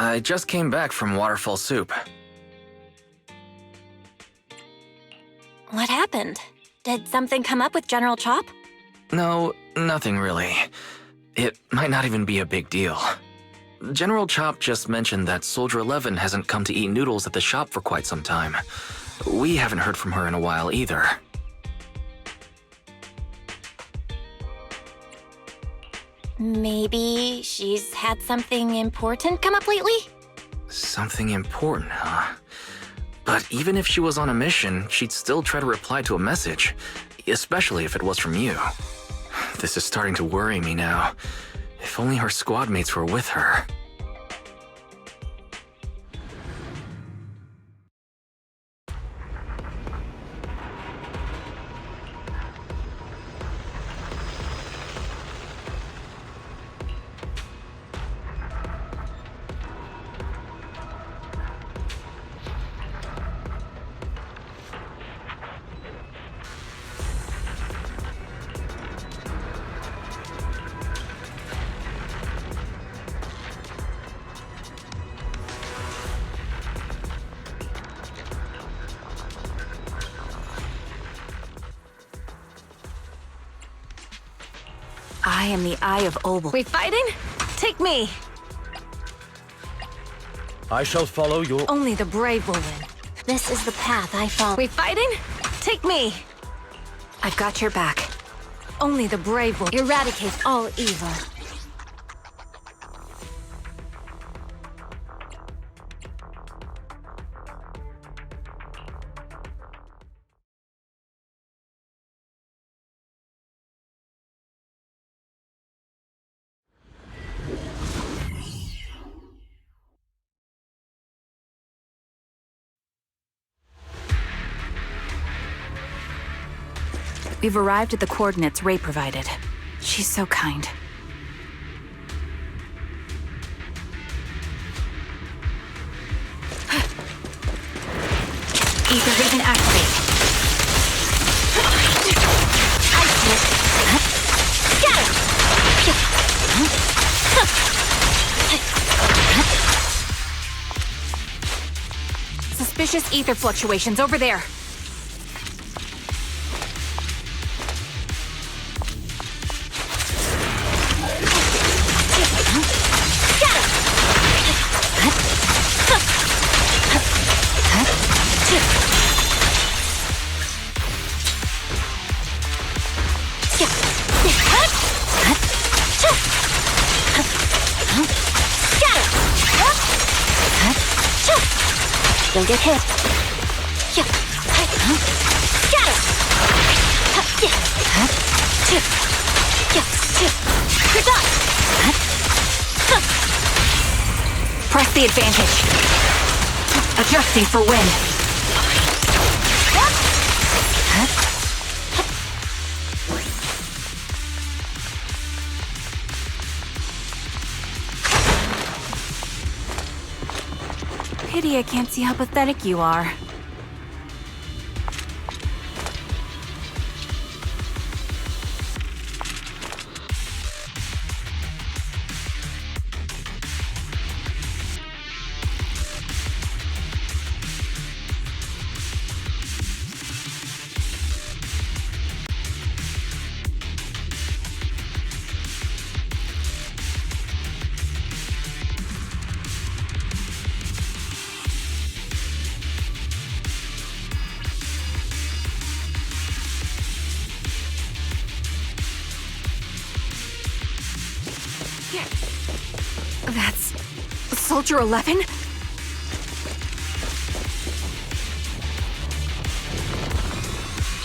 I just came back from Waterfall Soup. What happened? Did something come up with General Chop? No, nothing really. It might not even be a big deal. General Chop just mentioned that Soldier 11 hasn't come to eat noodles at the shop for quite some time. We haven't heard from her in a while either. Maybe she's had something important come up lately? Something important, huh? But even if she was on a mission, she'd still try to reply to a message, especially if it was from you. This is starting to worry me now. If only her squad mates were with her. I am the Eye of Obel. We fighting? Take me! I shall follow your... Only the brave will win. This is the path I follow. We fighting? Take me! I've got your back. Only the brave will eradicate all evil. We've arrived at the coordinates Ray provided. She's so kind. Ether vision activate. I see it. Got it! Suspicious ether fluctuations over there. Don't get hit. Got it! You're done! Press the advantage. Adjusting for wind. Pity I can't see how pathetic you are. That's... Soldier 11?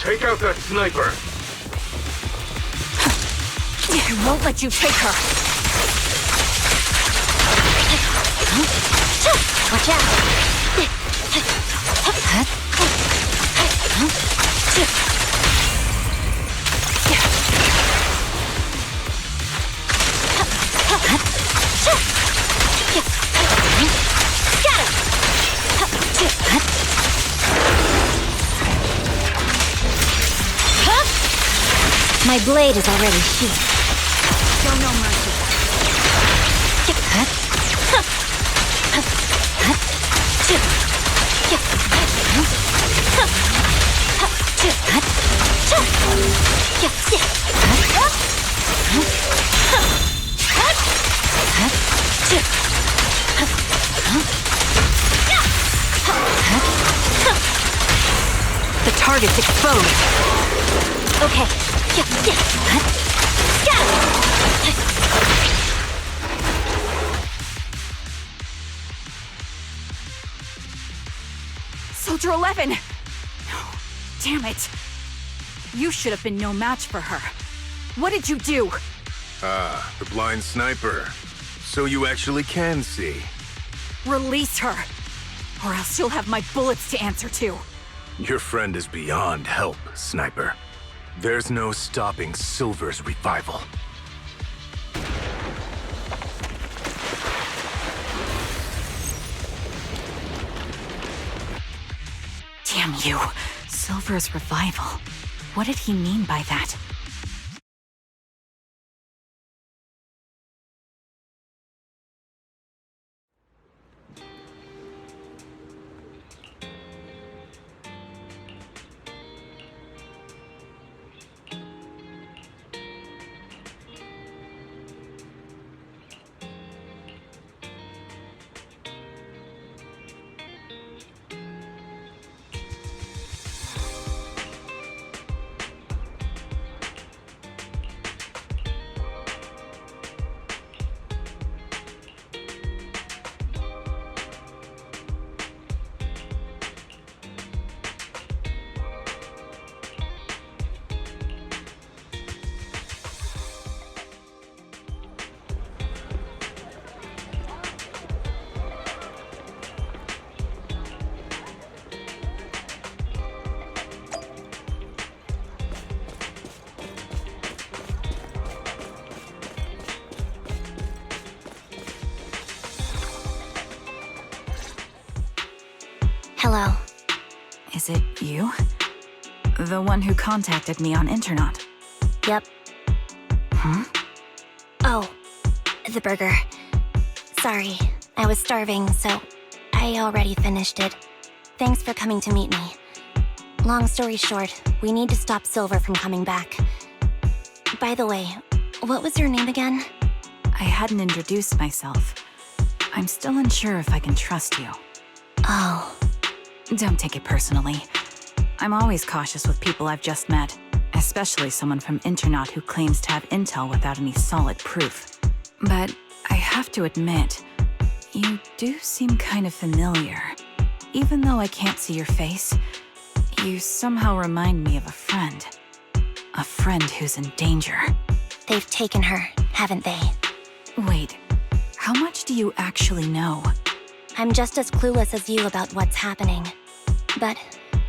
Take out that sniper! I won't let you take her! Watch out! My blade is already sheathed. Show no mercy. The target's exposed. Okay. Soldier 11! No. Damn it. You should have been no match for her. What did you do? Ah, the blind sniper. So you actually can see. Release her, or else you'll have my bullets to answer to. Your friend is beyond help, Sniper. There's no stopping Silver's revival. Damn you. Silver's revival. What did he mean by that? Hello. Is it you? The one who contacted me on Internet? Yep. Huh? Oh, the burger. Sorry, I was starving, so I already finished it. Thanks for coming to meet me. Long story short, we need to stop Silver from coming back. By the way, what was your name again? I hadn't introduced myself. I'm still unsure if I can trust you. Oh. Don't take it personally. I'm always cautious with people I've just met, especially someone from Internet who claims to have intel without any solid proof. But I have to admit, you do seem kind of familiar. Even though I can't see your face, you somehow remind me of a friend. A friend who's in danger. They've taken her, haven't they? Wait, how much do you actually know? I'm just as clueless as you about what's happening. But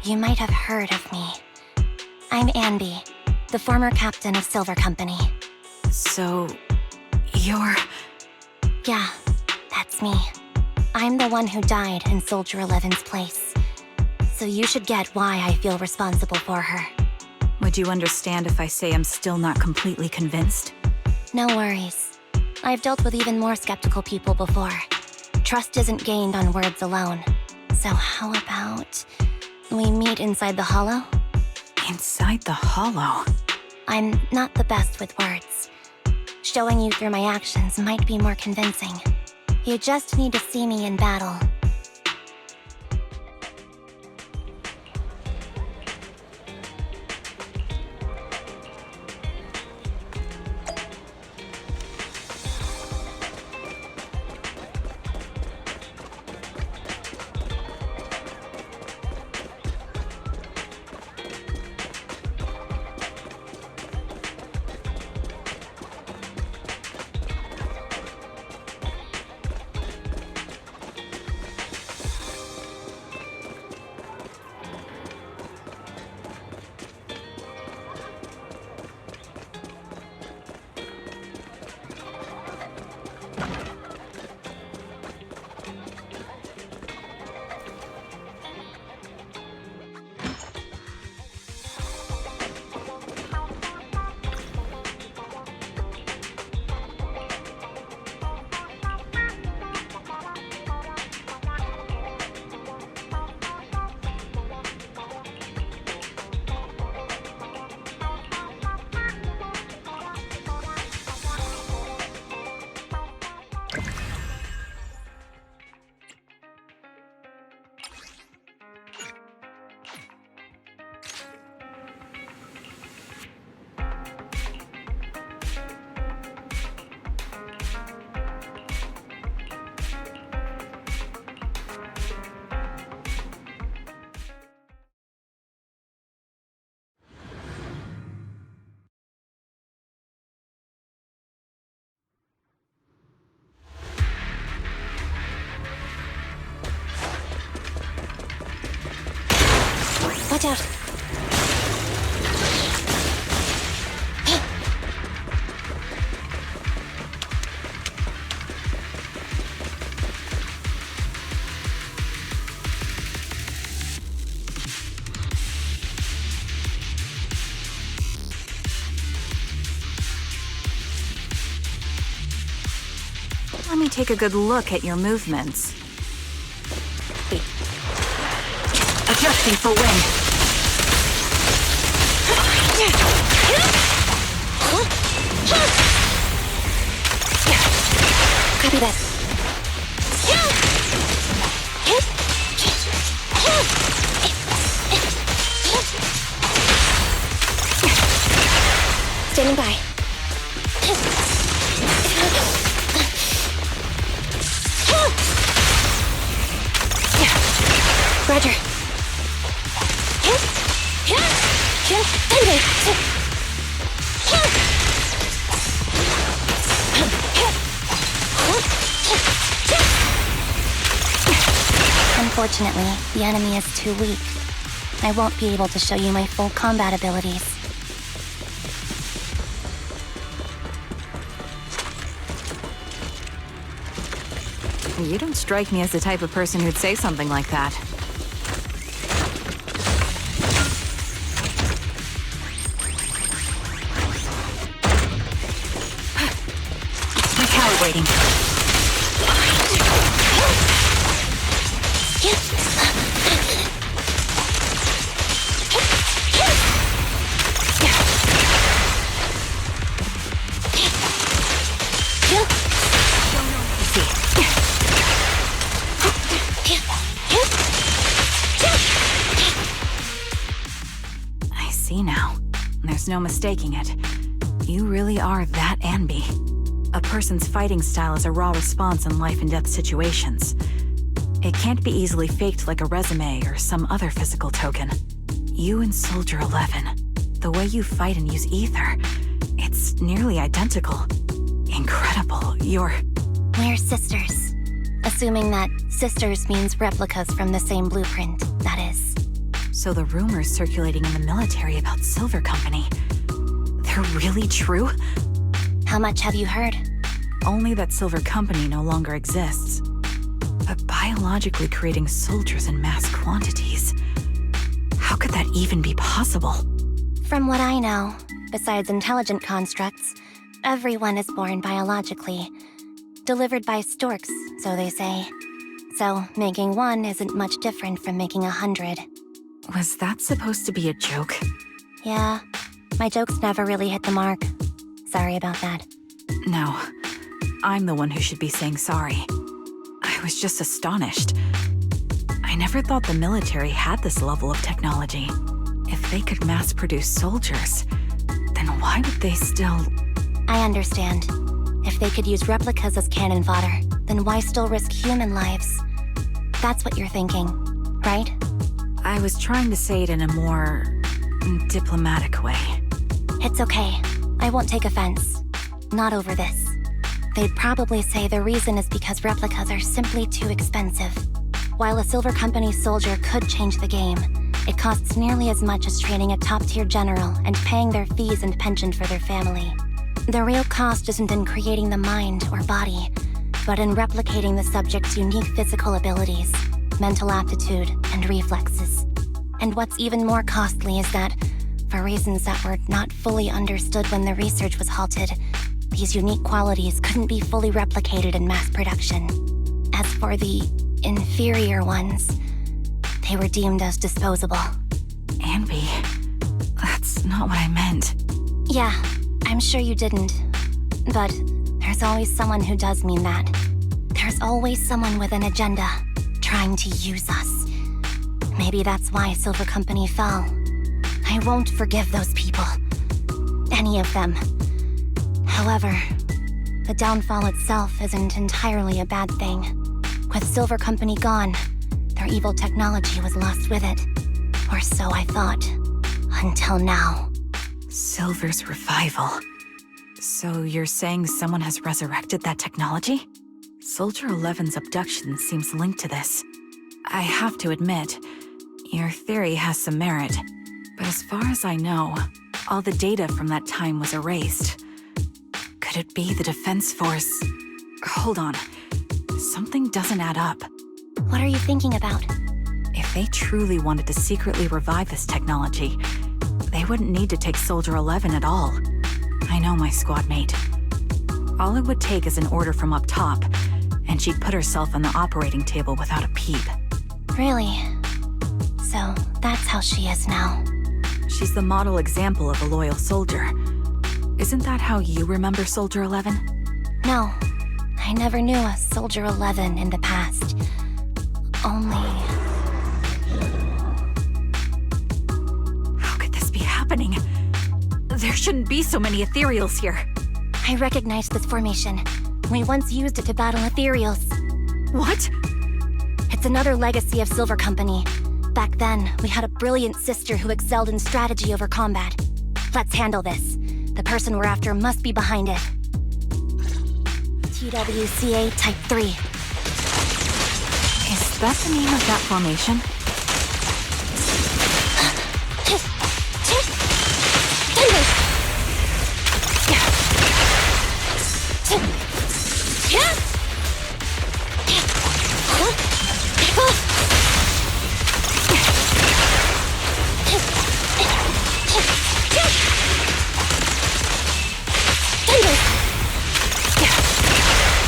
you might have heard of me. I'm Anby, the former captain of Silver Company. So, you're... Yeah, that's me. I'm the one who died in Soldier 11's place. So you should get why I feel responsible for her. Would you understand if I say I'm still not completely convinced? No worries. I've dealt with even more skeptical people before. Trust isn't gained on words alone. So how about we meet inside the hollow? Inside the hollow? I'm not the best with words. Showing you through my actions might be more convincing. You just need to see me in battle. Watch out. Let me take a good look at your movements. Adjusting for wind. Copy that. Standing by. Roger. Unfortunately, the enemy is too weak. I won't be able to show you my full combat abilities. You don't strike me as the type of person who'd say something like that. Recalibrating. I see now. There's no mistaking it. You really are that Anby. A person's fighting style is a raw response in life and death situations. It can't be easily faked like a resume or some other physical token. You and Soldier 11, the way you fight and use ether, it's nearly identical. Incredible. We're sisters. Assuming that sisters means replicas from the same blueprint, that is. So the rumors circulating in the military about Silver Company, they're really true? How much have you heard? Only that Silver Company no longer exists. But biologically creating soldiers in mass quantities, how could that even be possible? From what I know, besides intelligent constructs, everyone is born biologically. Delivered by storks, so they say. So making one isn't much different from making 100. Was that supposed to be a joke? Yeah, my jokes never really hit the mark. Sorry about that. No, I'm the one who should be saying sorry. I was just astonished. I never thought the military had this level of technology. If they could mass-produce soldiers, then why would they still... I understand. If they could use replicas as cannon fodder, then why still risk human lives? That's what you're thinking, right? I was trying to say it in a more... diplomatic way. It's okay. I won't take offense. Not over this. They'd probably say the reason is because replicas are simply too expensive. While a Silver Company soldier could change the game, it costs nearly as much as training a top-tier general and paying their fees and pension for their family. The real cost isn't in creating the mind or body, but in replicating the subject's unique physical abilities, mental aptitude, and reflexes. And what's even more costly is that, for reasons that were not fully understood when the research was halted, these unique qualities couldn't be fully replicated in mass production. As for the inferior ones, they were deemed as disposable. Anby, that's not what I meant. Yeah, I'm sure you didn't. But there's always someone who does mean that. There's always someone with an agenda, trying to use us. Maybe that's why Silver Company fell. I won't forgive those people. Any of them. However, the downfall itself isn't entirely a bad thing. With Silver Company gone, their evil technology was lost with it. Or so I thought. Until now. Silver's revival. So you're saying someone has resurrected that technology? Soldier 11's abduction seems linked to this. I have to admit, Your theory has some merit, but as far as I know, all the data from that time was erased. Could it be the Defense Force? Hold on. Something doesn't add up. What are you thinking about? If they truly wanted to secretly revive this technology, they wouldn't need to take Soldier 11 at all. I know my squad mate. All it would take is an order from up top, and she'd put herself on the operating table without a peep. Really? So, that's how she is now. She's the model example of a loyal soldier. Isn't that how you remember Soldier 11? No, I never knew a Soldier 11 in the past. Only... How could this be happening? There shouldn't be so many ethereals here. I recognize this formation. We once used it to battle ethereals. What? It's another legacy of Silver Company. Back then, we had a brilliant sister who excelled in strategy over combat. Let's handle this. The person we're after must be behind it. TWCA Type 3. Is that the name of that formation?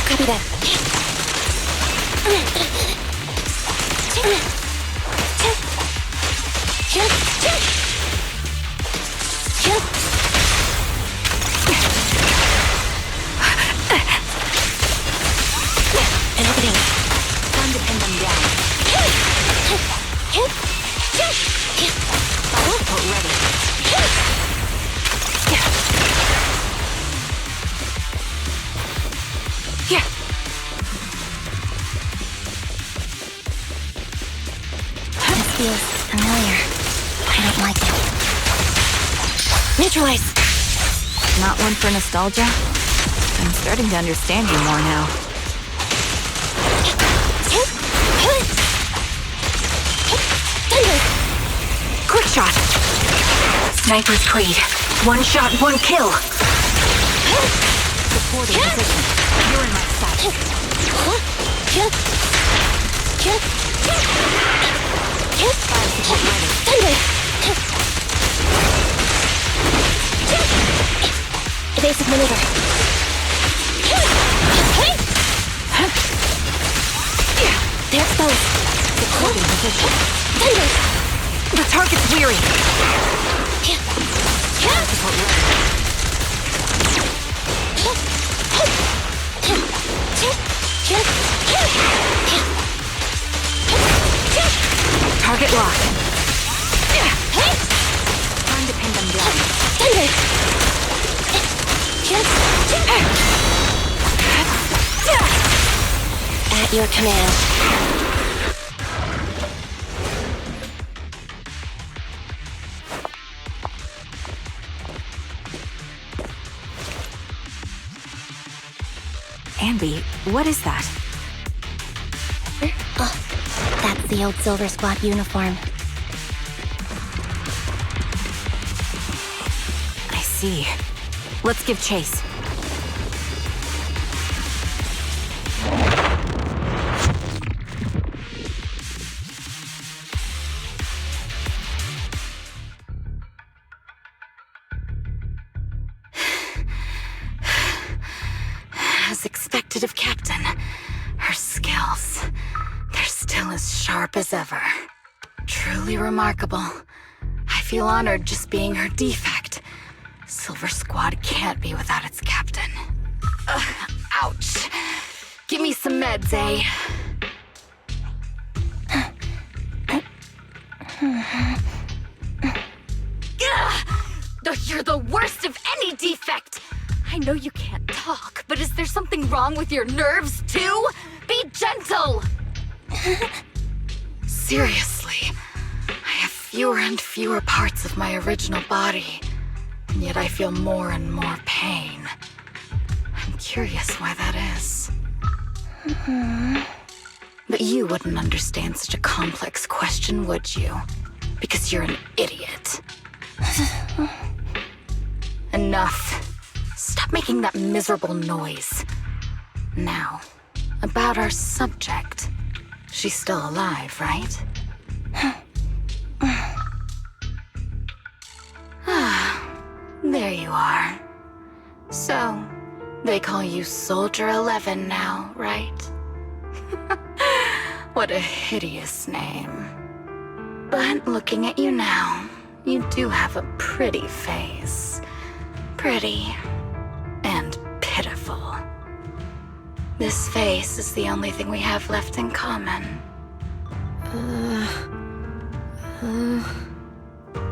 Copy that. An opening. Time to pin them down. Boat ready. Yeah. This feels familiar. I don't like it. Neutralize! Not one for nostalgia? I'm starting to understand you more now. Quick shot! Sniper's Creed. One shot, one kill! Supporting position. You're in my sight. Evasive maneuver. They're exposed. Supporting position. The target's weary. Support ready. Target locked. Time to pin them down. At your command. Anby, what is that? Oh, that's the old Silver Squad uniform. I see. Let's give chase. As expected of Captain, her skills, they're still as sharp as ever. Truly remarkable. I feel honored just being her defect. Silver Squad can't be without its captain. Ouch. Give me some meds, eh? You're the worst of any defect! I know you can't talk, but is there something wrong with your nerves, too? Be gentle! Seriously, I have fewer and fewer parts of my original body, and yet I feel more and more pain. I'm curious why that is. But you wouldn't understand such a complex question, would you? because you're an idiot. Enough. Stop making that miserable noise. Now, about our subject. She's still alive, right? There you are. So, they call you Soldier 11 now, right? What a hideous name. But looking at you now, you do have a pretty face. Pretty and pitiful. This face is the only thing we have left in common.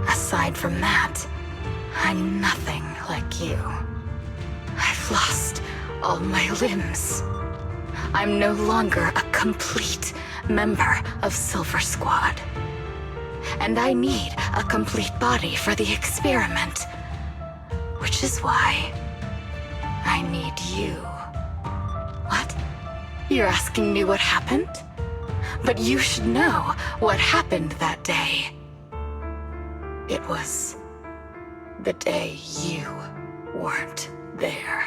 Aside from that, I'm nothing like you. I've lost all my limbs. I'm no longer a complete member of Silver Squad. And I need a complete body for the experiment. Which is why I need you. What? You're asking me what happened? But you should know what happened that day. It was the day you weren't there.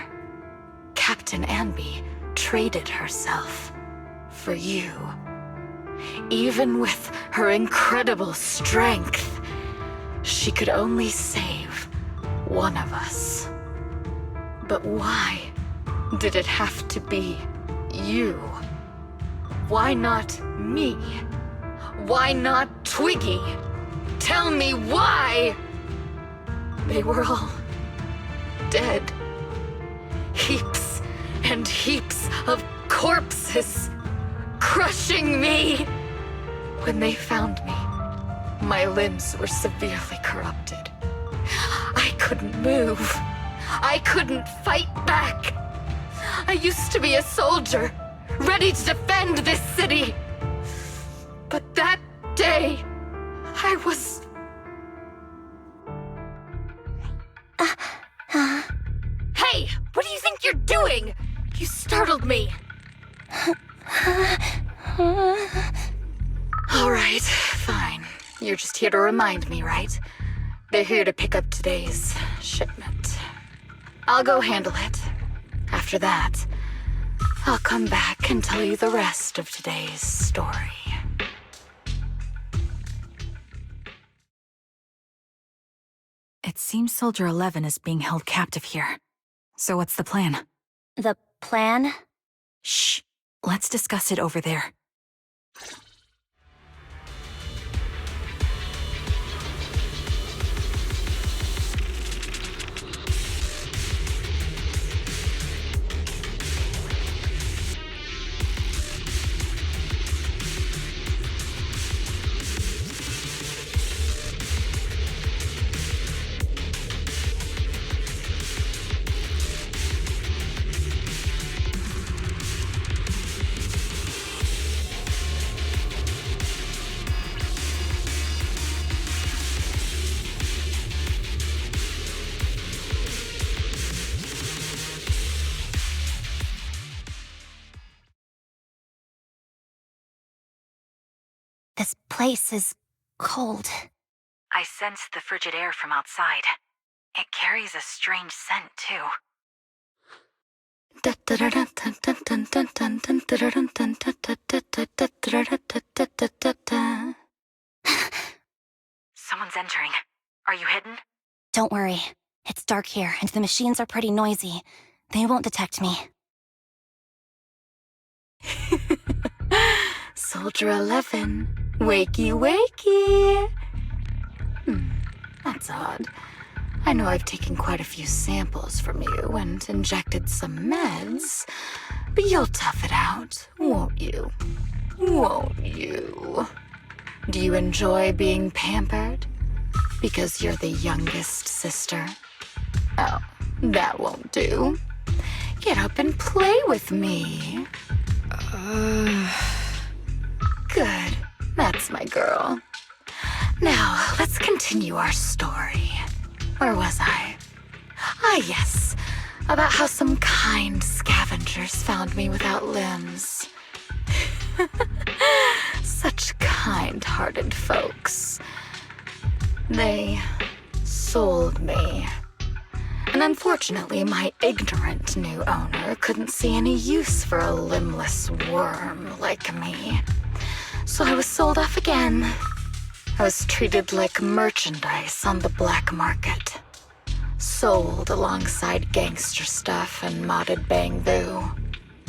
Captain Anby traded herself for you. Even with her incredible strength, she could only save one of us. But why did it have to be you? Why not me? Why not Twiggy? Tell me why! They were all dead. Heaps and heaps of corpses crushing me. When they found me, my limbs were severely corrupted. I couldn't move. I couldn't fight back. I used to be a soldier, ready to defend this city. But that day, I was... Hey, what do you think you're doing? You startled me. All right, fine. You're just here to remind me, right? They're here to pick up today's shipment. I'll go handle it. After that, I'll come back and tell you the rest of today's story. It seems Soldier 11 is being held captive here. So what's the plan? The plan? Shh. Let's discuss it over there. This place is cold. I sensed the frigid air from outside. It carries a strange scent, too. Someone's entering. Are you hidden? Don't worry. It's dark here, and the machines are pretty noisy. They won't detect me. Soldier 11, wakey wakey. That's odd. I know I've taken quite a few samples from you and injected some meds, but you'll tough it out, won't you? Won't you? Do you enjoy being pampered? Because you're the youngest sister? Oh, that won't do. Get up and play with me. Good. That's my girl. Now, let's continue our story. Where was I? Ah, yes. About how some kind scavengers found me without limbs. Such kind-hearted folks. They sold me. And unfortunately, my ignorant new owner couldn't see any use for a limbless worm like me. So I was sold off again. I was treated like merchandise on the black market. Sold alongside gangster stuff and modded bamboo.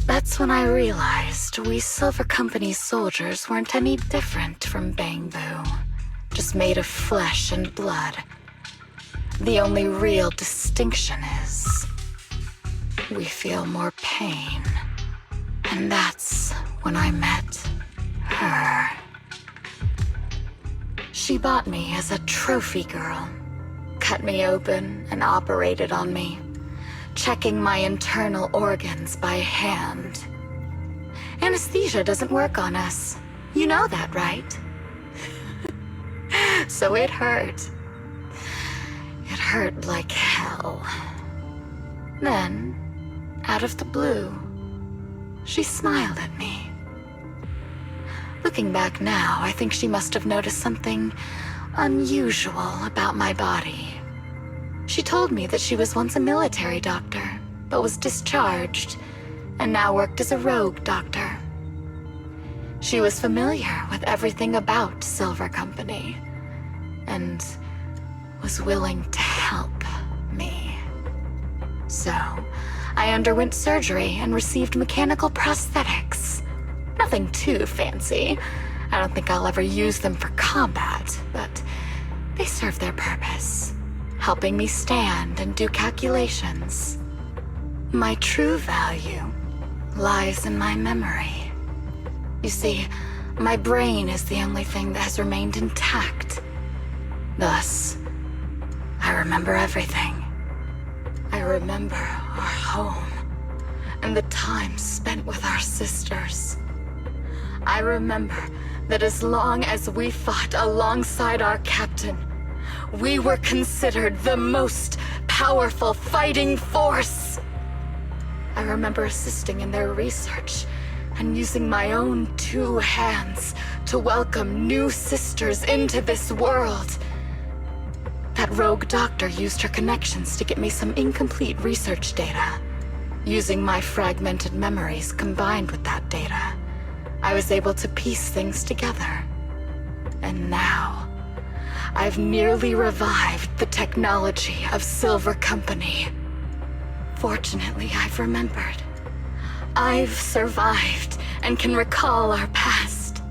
That's when I realized we Silver Company soldiers weren't any different from bamboo. Just made of flesh and blood. The only real distinction is we feel more pain. And that's when I met her. She bought me as a trophy girl. Cut me open and operated on me, checking my internal organs by hand. Anesthesia doesn't work on us. You know that, right? So it hurt. It hurt like hell. Then, out of the blue, she smiled at me. Looking back now, I think she must have noticed something unusual about my body. She told me that she was once a military doctor, but was discharged, and now worked as a rogue doctor. She was familiar with everything about Silver Company, and was willing to help me. So, I underwent surgery and received mechanical prosthetics. Nothing too fancy. I don't think I'll ever use them for combat, but they serve their purpose, helping me stand and do calculations. My true value lies in my memory. You see, my brain is the only thing that has remained intact. Thus, I remember everything. I remember our home and the time spent with our sisters. I remember that as long as we fought alongside our captain, we were considered the most powerful fighting force. I remember assisting in their research and using my own 2 hands to welcome new sisters into this world. That rogue doctor used her connections to get me some incomplete research data. Using my fragmented memories combined with that data, I was able to piece things together. And now, I've nearly revived the technology of Silver Company. Fortunately, I've remembered. I've survived and can recall our past.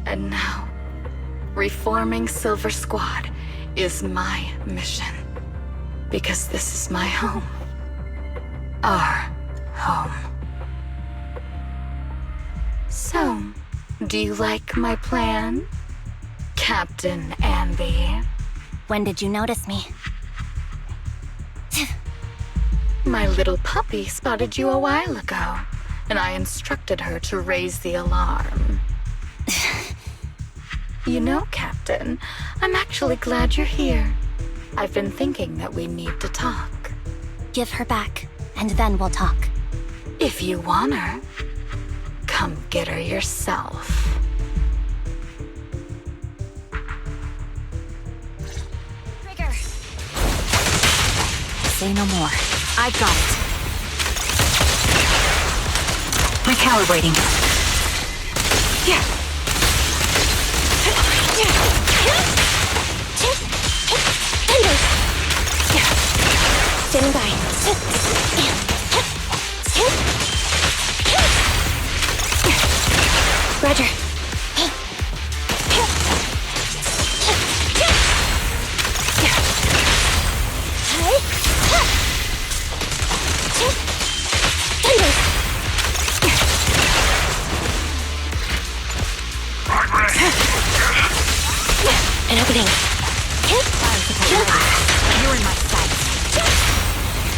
And now, reforming Silver Squad is my mission. Because this is my home. Our home. So, do you like my plan, Captain Anby? When did you notice me? My little puppy spotted you a while ago, and I instructed her to raise the alarm. You know, Captain, I'm actually glad you're here. I've been thinking that we need to talk. Give her back, and then we'll talk. If you want her, come get her yourself. Trigger! Say no more. I've got it. Recalibrating. Yeah. Standing by. Roger. An opening. You're in my sight.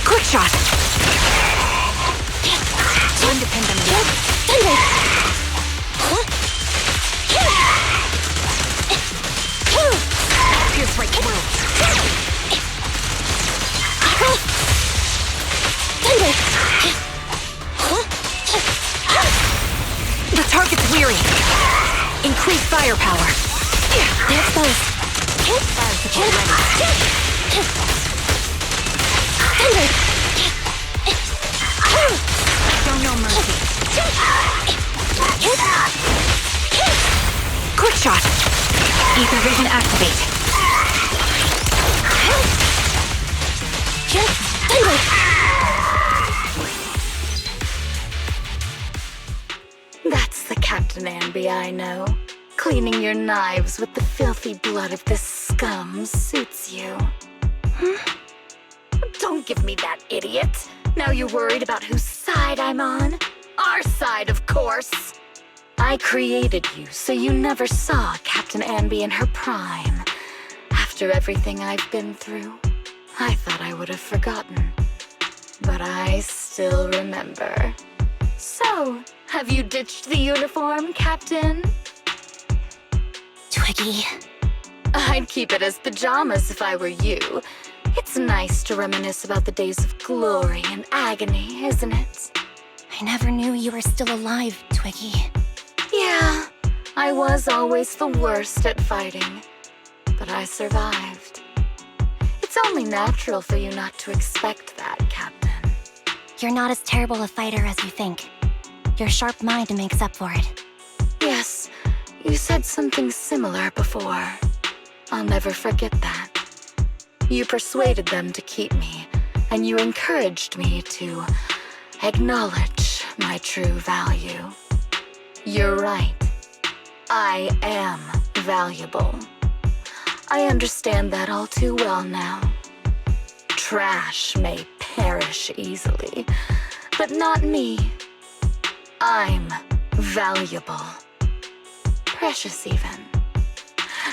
Quick shot. Independent. Pierce right through. The target's weary. Increase firepower. They're exposed. Fire Get ready. Show no mercy. Quick shot. Ether vision activate. That's the Captain Anby I know. Cleaning your knives with the filthy blood of this scum suits you. Don't give me that, idiot. Now you're worried about whose side I'm on? Our side, of course. I created you so you never saw Captain Anby in her prime. After everything I've been through, I thought I would have forgotten. But I still remember. So, have you ditched the uniform, Captain? Twiggy. I'd keep it as pajamas if I were you. It's nice to reminisce about the days of glory and agony, isn't it? I never knew you were still alive, Twiggy. Yeah, I was always the worst at fighting. But I survived. It's only natural for you not to expect that, Captain. You're not as terrible a fighter as you think. Your sharp mind makes up for it. Yes, you said something similar before. I'll never forget that. You persuaded them to keep me, and you encouraged me to acknowledge my true value. You're right. I am valuable. I understand that all too well now. Trash may perish easily, but not me. I'm valuable. Precious even.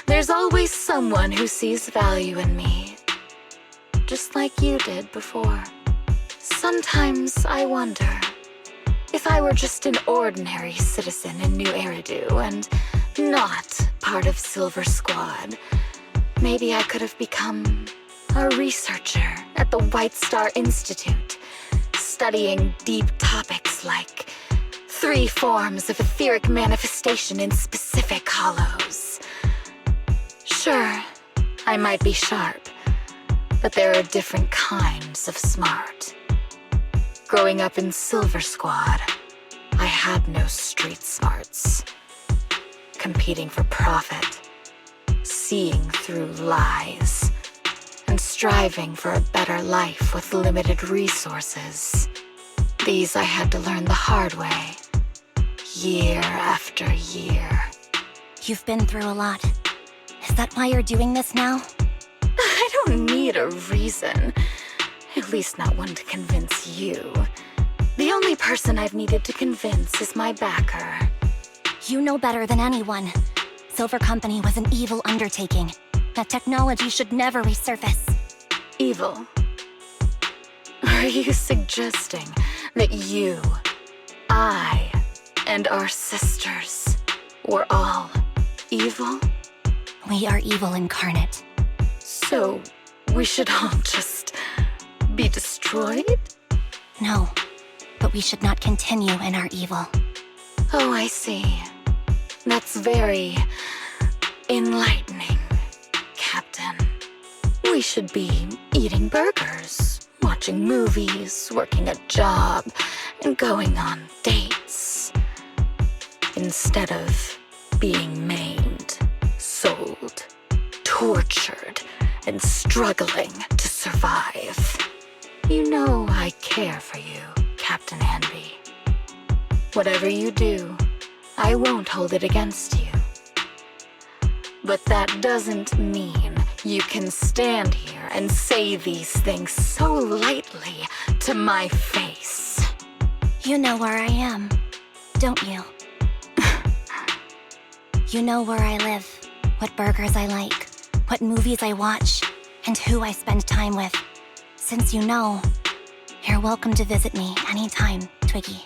There's always someone who sees value in me. Just like you did before. Sometimes I wonder if I were just an ordinary citizen in New Eridu and not part of Silver Squad, maybe I could have become a researcher at the White Star Institute, studying deep topics like 3 forms of etheric manifestation in specific hollows. Sure, I might be sharp, but there are different kinds of smart. Growing up in Silver Squad, I had no street smarts. Competing for profit, seeing through lies, and striving for a better life with limited resources. These I had to learn the hard way, year after year. You've been through a lot. Is that why you're doing this now? I don't need a reason. At least not one to convince you. The only person I've needed to convince is my backer. You know better than anyone. Silver Company was an evil undertaking. That technology should never resurface. Evil? Are you suggesting that you, I, and our sisters were all evil? We are evil incarnate. So, we should all just be destroyed? No, but we should not continue in our evil. Oh, I see. That's very enlightening, Captain. We should be eating burgers, watching movies, working a job, and going on dates. Instead of being maimed, sold, tortured, and struggling to survive. You know I care for you, Captain Anby. Whatever you do, I won't hold it against you. But that doesn't mean you can stand here and say these things so lightly to my face. You know where I am, don't you? You know where I live, what burgers I like, what movies I watch, and who I spend time with. Since you know, you're welcome to visit me anytime, Twiggy.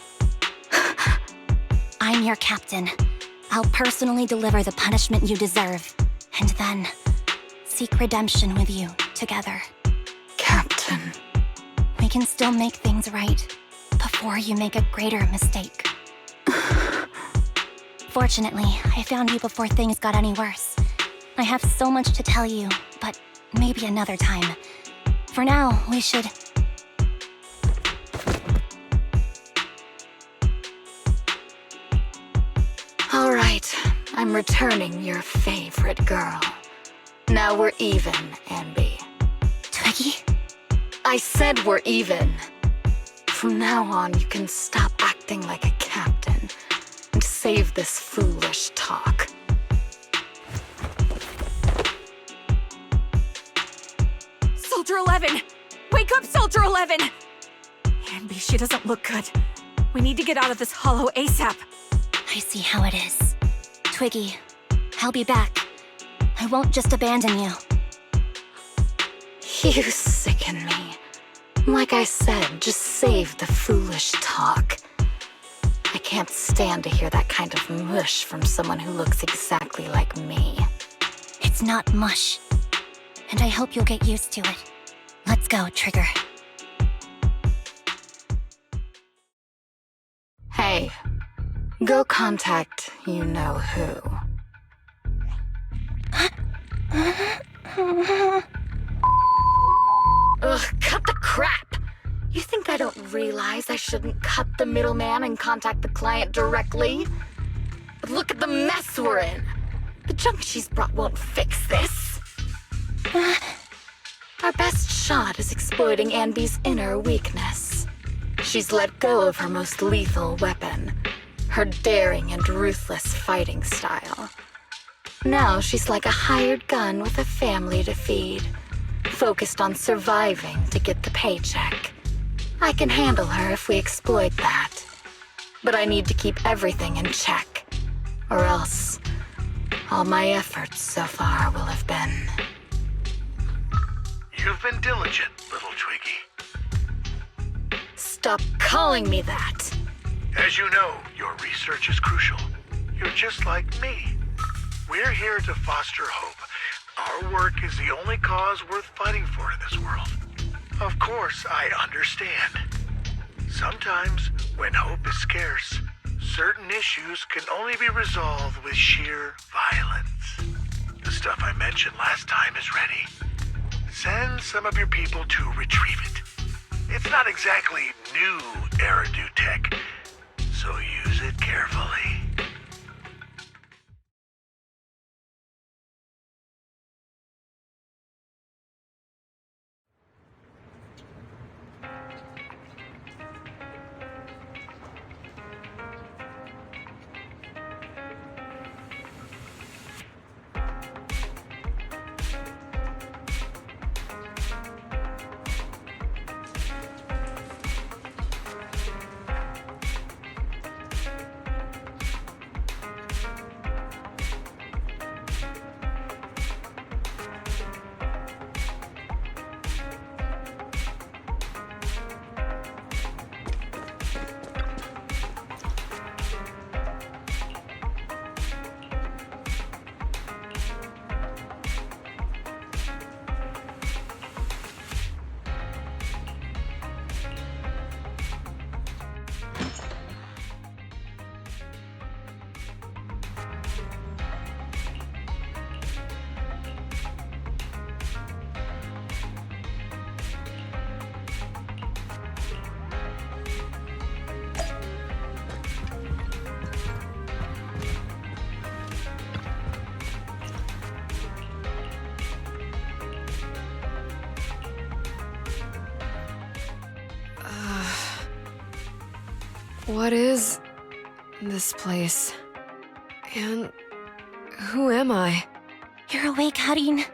I'm your captain. I'll personally deliver the punishment you deserve, and then seek redemption with you together. Captain. We can still make things right before you make a greater mistake. Fortunately, I found you before things got any worse. I have so much to tell you, but maybe another time. For now, we should... All right, I'm returning your favorite girl. Now we're even, Anby. Twiggy? I said we're even. From now on, you can stop acting like a captain and save this foolish talk. Soldier 11! Wake up, Soldier 11! Anby, she doesn't look good. We need to get out of this hollow ASAP. I see how it is. Twiggy, I'll be back. I won't just abandon you. You sicken me. Like I said, just save the foolish talk. I can't stand to hear that kind of mush from someone who looks exactly like me. It's not mush. And I hope you'll get used to it. Let's go, Trigger. Hey, go contact you-know-who. Ugh, cut the crap! You think I don't realize I shouldn't cut the middleman and contact the client directly? But look at the mess we're in! The junk she's brought won't fix this. Our best shot is exploiting Anby's inner weakness. She's let go of her most lethal weapon, her daring and ruthless fighting style. Now she's like a hired gun with a family to feed, focused on surviving to get the paycheck. I can handle her if we exploit that. But I need to keep everything in check, or else all my efforts so far will have been... You've been diligent, little Twiggy. Stop calling me that! As you know, your research is crucial. You're just like me. We're here to foster hope. Our work is the only cause worth fighting for in this world. Of course, I understand. Sometimes, when hope is scarce, certain issues can only be resolved with sheer violence. The stuff I mentioned last time is ready. Send some of your people to retrieve it. It's not exactly new Eridu tech, so use it carefully. What is this place? And who am I? You're awake, Harin.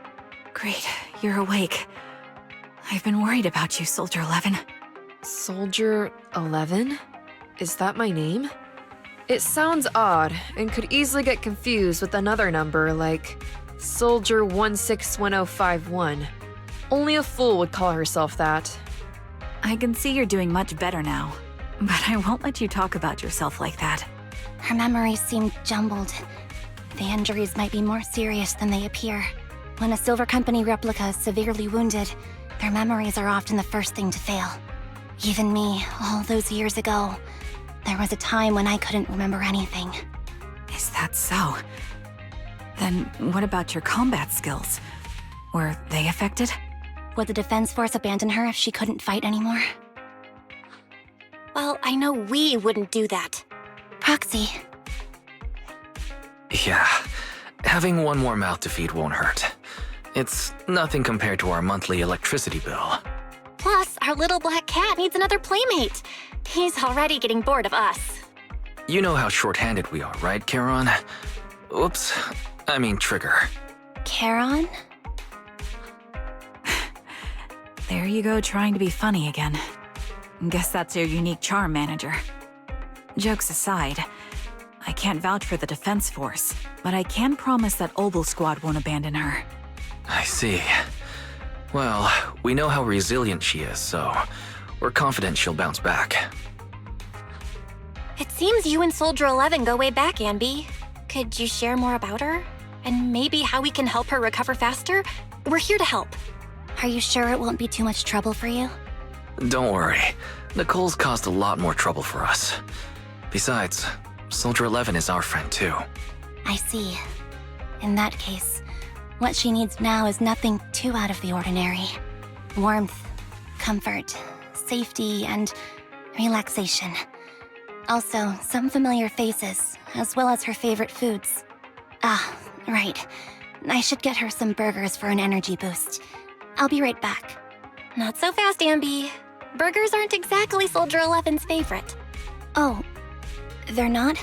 Great, you're awake. I've been worried about you, Soldier 11. Soldier 11? Is that my name? It sounds odd and could easily get confused with another number like Soldier 161051. Only a fool would call herself that. I can see you're doing much better now, but I won't let you talk about yourself like that. Her memories seem jumbled. The injuries might be more serious than they appear. When a Silver Company replica is severely wounded, their memories are often the first thing to fail. Even me, all those years ago, there was a time when I couldn't remember anything. Is that so? Then what about your combat skills? Were they affected? Would the Defense Force abandon her if she couldn't fight anymore? Well, I know we wouldn't do that. Proxy, Yeah, having one more mouth to feed won't hurt. It's nothing compared to our monthly electricity bill. plus our little black cat needs another playmate. He's already getting bored of us. You know how short-handed we are, right, Charon? Oops, I mean Trigger. Charon? There you go, trying to be funny again. Guess that's your unique charm, manager. Jokes aside, I can't vouch for the Defense Force, but I can promise that Obel Squad won't abandon her. I see. Well, we know how resilient she is, so we're confident she'll bounce back. It seems you and Soldier 11 go way back, Anby. Could you share more about her? And maybe how we can help her recover faster? We're here to help. Are you sure it won't be too much trouble for you? Don't worry, Nicole's caused a lot more trouble for us. Besides, Soldier 11 is our friend too. I see. In that case, what she needs now is nothing too out of the ordinary. Warmth, comfort, safety, and relaxation. Also, some familiar faces, as well as her favorite foods. Ah, right. I should get her some burgers for an energy boost. I'll be right back. Not so fast, Anby. Burgers aren't exactly Soldier 11's favorite. Oh, they're not?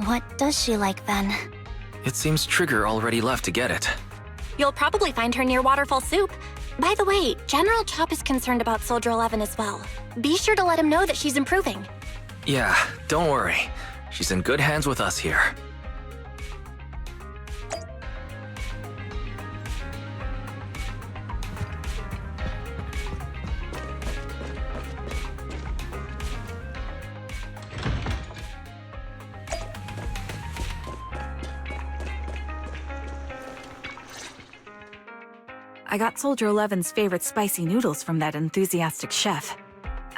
What does she like then? It seems Trigger already left to get it. You'll probably find her near Waterfall Soup. By the way, General Chop is concerned about Soldier 11 as well. Be sure to let him know that she's improving. Yeah, don't worry. She's in good hands with us here. I got Soldier 11's favorite spicy noodles from that enthusiastic chef.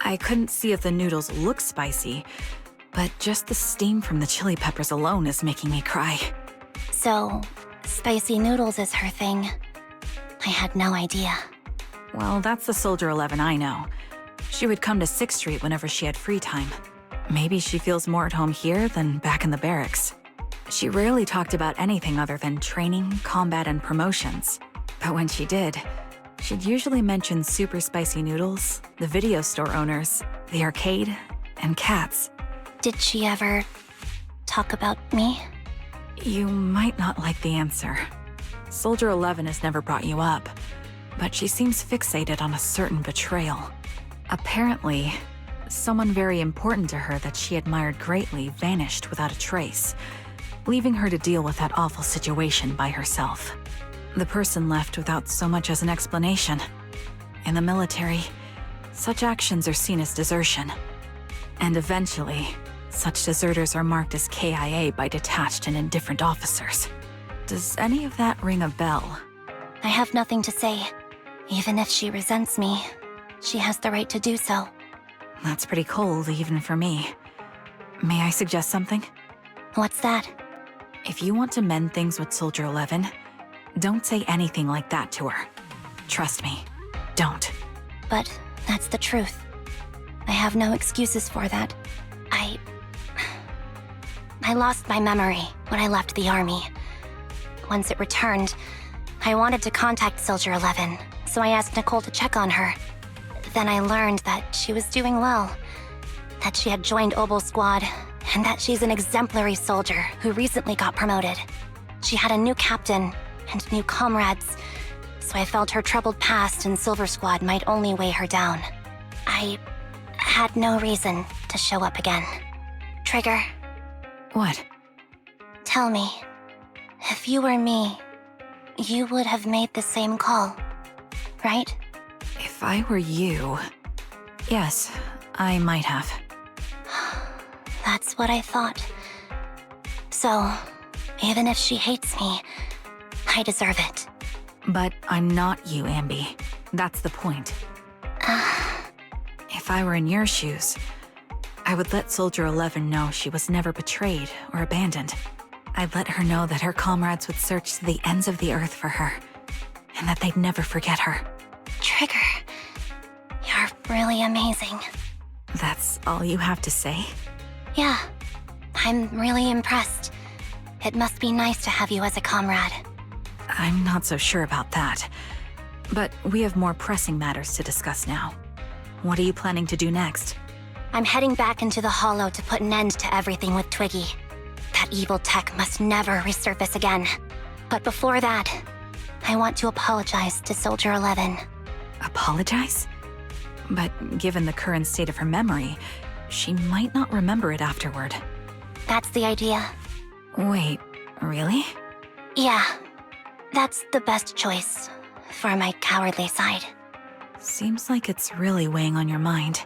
I couldn't see if the noodles look spicy, but just the steam from the chili peppers alone is making me cry. So, spicy noodles is her thing. I had no idea. Well, that's the Soldier 11 I know. She would come to 6th Street whenever she had free time. Maybe she feels more at home here than back in the barracks. She rarely talked about anything other than training, combat, and promotions. But when she did, she'd usually mention super spicy noodles, the video store owners, the arcade, and cats. Did she ever talk about me? You might not like the answer. Soldier 11 has never brought you up, but she seems fixated on a certain betrayal. Apparently, someone very important to her that she admired greatly vanished without a trace, leaving her to deal with that awful situation by herself. The person left without so much as an explanation. In the military, such actions are seen as desertion. And eventually, such deserters are marked as KIA by detached and indifferent officers. Does any of that ring a bell? I have nothing to say. Even if she resents me, she has the right to do so. That's pretty cold, even for me. May I suggest something? What's that? If you want to mend things with Soldier 11, don't say anything like that to her. Trust me, don't. But that's the truth. I have no excuses for that. I lost my memory when I left the army. Once it returned, I wanted to contact Soldier 11, so I asked Nicole to check on her. Then I learned that she was doing well, that she had joined Obel Squad, and that she's an exemplary soldier who recently got promoted. She had a new captain and new comrades, so I felt her troubled past in Silver Squad might only weigh her down. I had no reason to show up again. Trigger, What? tell me, if you were me, you would have made the same call, right? If I were you... Yes, I might have. That's what I thought. So, even if she hates me, I deserve it. But I'm not you, Anby. That's the point. If I were in your shoes, I would let Soldier 11 know she was never betrayed or abandoned. I'd let her know that her comrades would search to the ends of the earth for her, and that they'd never forget her. Trigger, you're really amazing. That's all you have to say? Yeah, I'm really impressed. It must be nice to have you as a comrade. I'm not so sure about that. But we have more pressing matters to discuss now. What are you planning to do next? I'm heading back into the Hollow to put an end to everything with Twiggy. That evil tech must never resurface again. But before that, I want to apologize to Soldier 11. Apologize? But given the current state of her memory, she might not remember it afterward. That's the idea. Wait, really? Yeah, that's the best choice for my cowardly side. Seems like it's really weighing on your mind.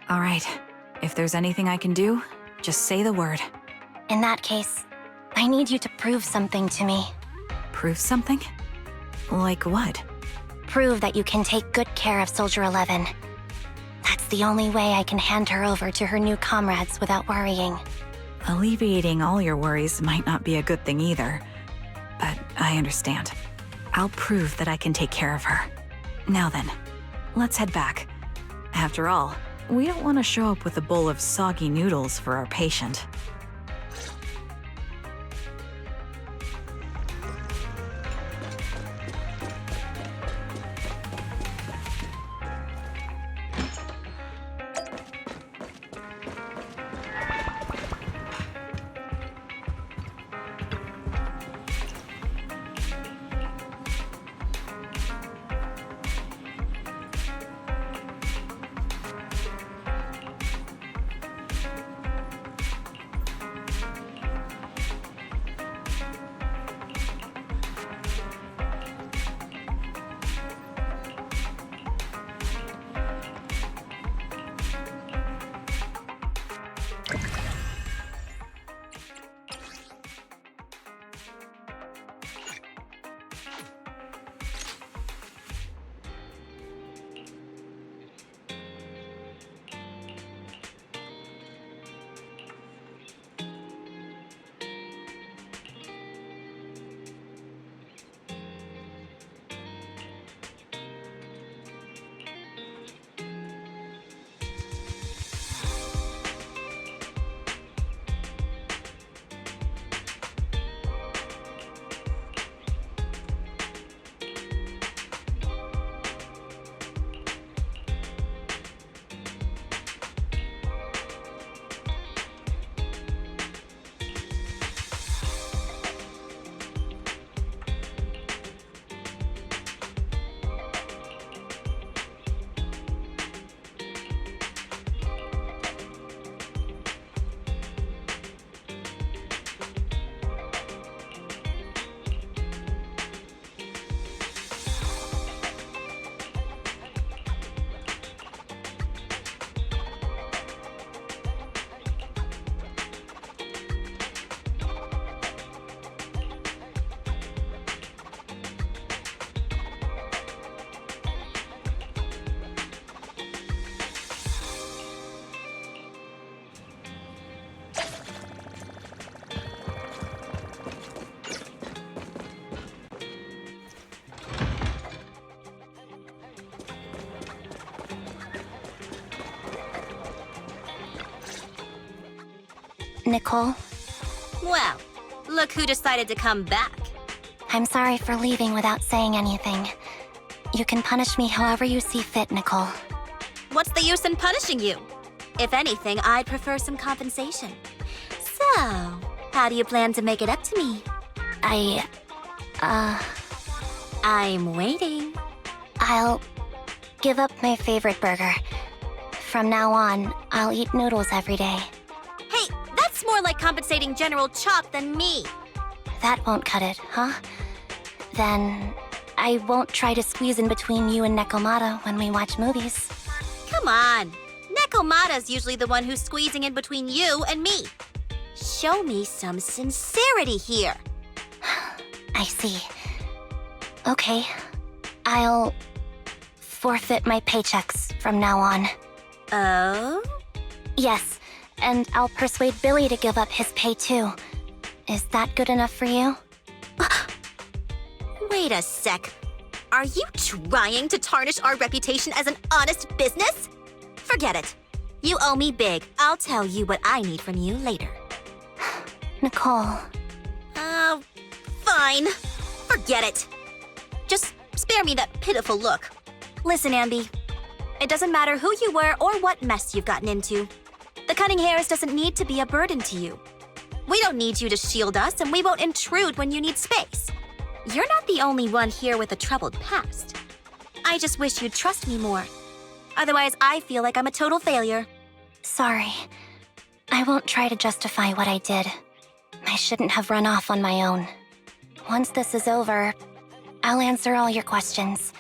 All right, if there's anything I can do, just say the word. In that case, I need you to prove something to me. Prove something? Like what? Prove that you can take good care of Soldier 11. That's the only way I can hand her over to her new comrades without worrying. Alleviating all your worries might not be a good thing either. But I understand. I'll prove that I can take care of her. Now then, let's head back. After all, we don't want to show up with a bowl of soggy noodles for our patient. Nicole, Well, look who decided to come back. I'm sorry for leaving without saying anything. You can punish me however you see fit, Nicole. What's the use in punishing you? If anything, I'd prefer some compensation. So, how do you plan to make it up to me? I'm waiting. I'll give up my favorite burger. From now on, I'll eat noodles every day. Hey, that's more like compensating General Chalk than me. That won't cut it, huh? Then I won't try to squeeze in between you and Nekomata when we watch movies. Come on. Nekomata's usually the one who's squeezing in between you and me. Show me some sincerity here. I see. Okay, I'll forfeit my paychecks from now on. Oh? Yes, and I'll persuade Billy to give up his pay too. Is that good enough for you? Wait a sec. Are you trying to tarnish our reputation as an honest business? Forget it. You owe me big. I'll tell you what I need from you later. Nicole. Fine. Forget it. Just spare me that pitiful look. Listen, Anby. It doesn't matter who you were or what mess you've gotten into. The cutting hairs doesn't need to be a burden to you. We don't need you to shield us, and we won't intrude when you need space. You're not the only one here with a troubled past. I just wish you'd trust me more. Otherwise, I feel like I'm a total failure. Sorry. I won't try to justify what I did. I shouldn't have run off on my own. Once this is over, I'll answer all your questions.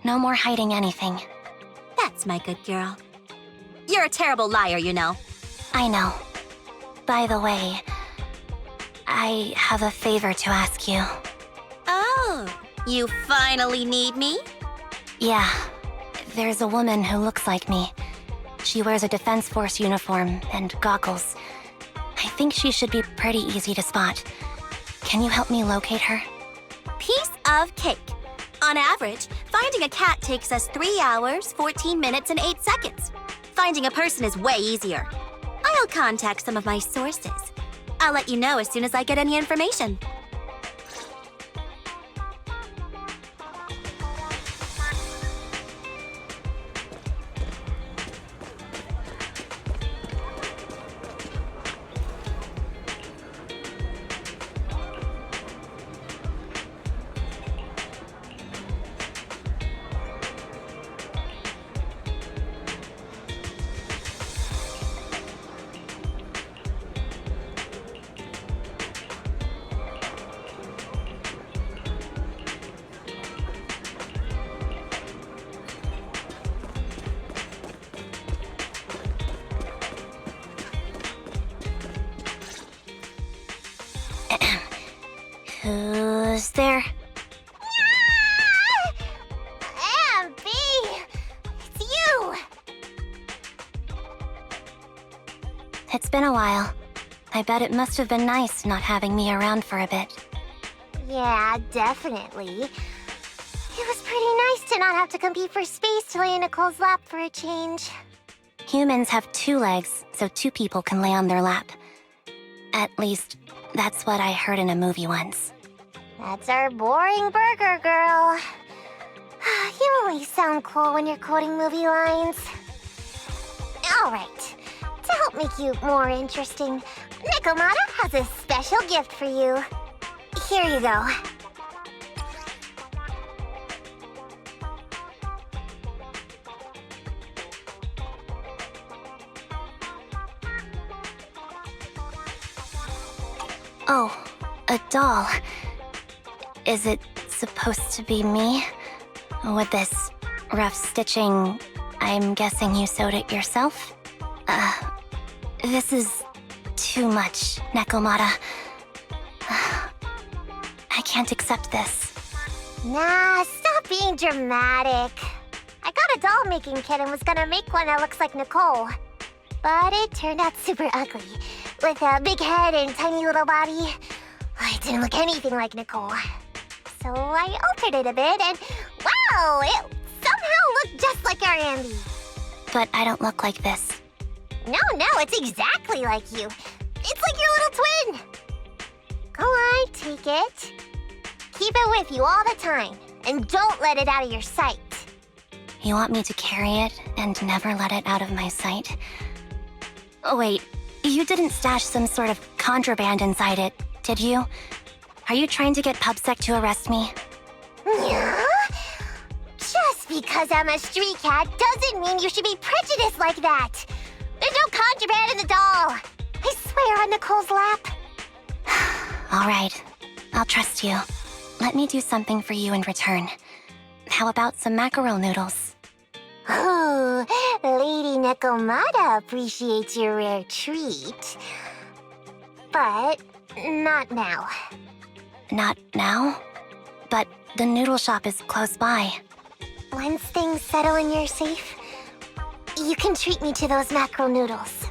No more hiding anything. That's my good girl. You're a terrible liar, you know. I know. By the way, I have a favor to ask you. Oh, you finally need me? Yeah. There's a woman who looks like me. She wears a Defense Force uniform and goggles. I think she should be pretty easy to spot. Can you help me locate her? Piece of cake. On average, finding a cat takes us 3 hours, 14 minutes, and 8 seconds. Finding a person is way easier. I'll contact some of my sources. I'll let you know as soon as I get any information. Who's there? Anby! It's you! It's been a while. I bet it must have been nice not having me around for a bit. Yeah, definitely. It was pretty nice to not have to compete for space to lay in Nicole's lap for a change. Humans have 2 legs, so 2 people can lay on their lap. At least, that's what I heard in a movie once. That's our boring burger girl. You only sound cool when you're quoting movie lines. Alright, to help make you more interesting, Nikomata has a special gift for you. Here you go. Oh, a doll. Is it supposed to be me? With this rough stitching, I'm guessing you sewed it yourself? This is too much, Nekomata. I can't accept this. Nah, stop being dramatic. I got a doll-making kit and was gonna make one that looks like Nicole. But it turned out super ugly, with a big head and tiny little body. It didn't look anything like Nicole. So I altered it a bit and wow, it somehow looked just like our Anby. But I don't look like this. No, it's exactly like you. It's like your little twin. Go on, take it. Keep it with you all the time, and don't let it out of your sight. You want me to carry it and never let it out of my sight? Oh, wait, you didn't stash some sort of contraband inside it, did you? Are you trying to get PubSec to arrest me? Yeah? Just because I'm a street cat doesn't mean you should be prejudiced like that. There's no contraband in the doll. I swear on Nicole's lap. All right, I'll trust you. Let me do something for you in return. How about some mackerel noodles? Oh, Lady Nikomata appreciates your rare treat. But not now. Not now? But the noodle shop is close by. Once things settle and you're safe, you can treat me to those mackerel noodles.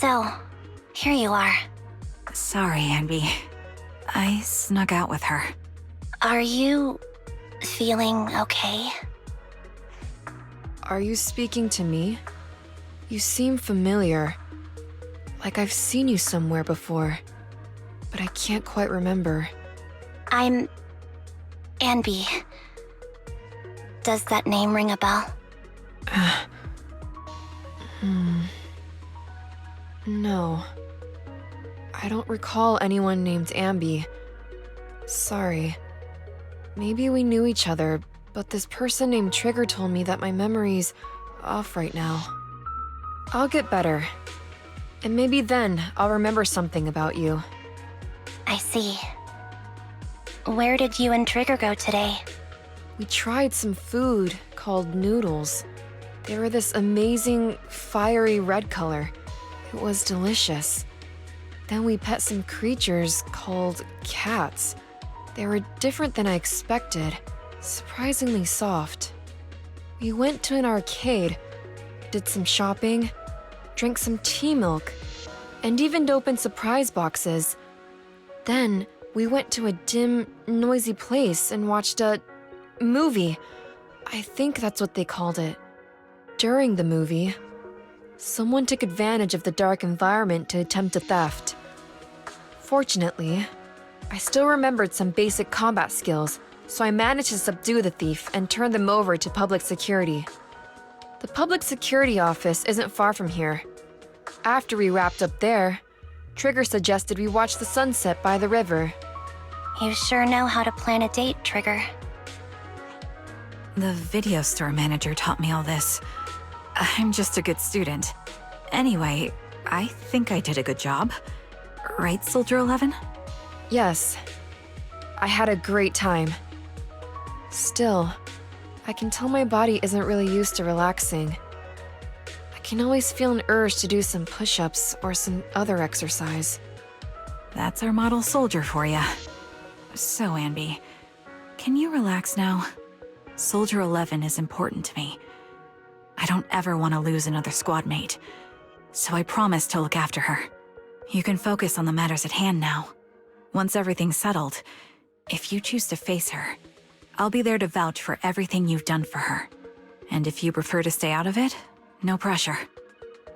So, here you are. Sorry, Anby. I snuck out with her. Are you feeling okay? Are you speaking to me? You seem familiar. Like I've seen you somewhere before, but I can't quite remember. I'm Anby. Does that name ring a bell? No. I don't recall anyone named Anby. Sorry. Maybe we knew each other, but this person named Trigger told me that my memory's off right now. I'll get better. And maybe then I'll remember something about you. I see. Where did you and Trigger go today? We tried some food called noodles. They were this amazing, fiery red color. It was delicious. Then we pet some creatures called cats. They were different than I expected, surprisingly soft. We went to an arcade, did some shopping, drank some tea milk, and even opened surprise boxes. Then we went to a dim, noisy place and watched a movie. I think that's what they called it. During the movie, someone took advantage of the dark environment to attempt a theft. Fortunately, I still remembered some basic combat skills, so I managed to subdue the thief and turn them over to public security. The public security office isn't far from here. After we wrapped up there, Trigger suggested we watch the sunset by the river. You sure know how to plan a date, Trigger. The video store manager taught me all this. I'm just a good student. Anyway, I think I did a good job. Right, Soldier 11? Yes. I had a great time. Still, I can tell my body isn't really used to relaxing. I can always feel an urge to do some push-ups or some other exercise. That's our model soldier for ya. So, Anby, can you relax now? Soldier 11 is important to me. I don't ever want to lose another squad mate, so I promise to look after her. You can focus on the matters at hand now. Once everything's settled, if you choose to face her, I'll be there to vouch for everything you've done for her. And if you prefer to stay out of it, no pressure.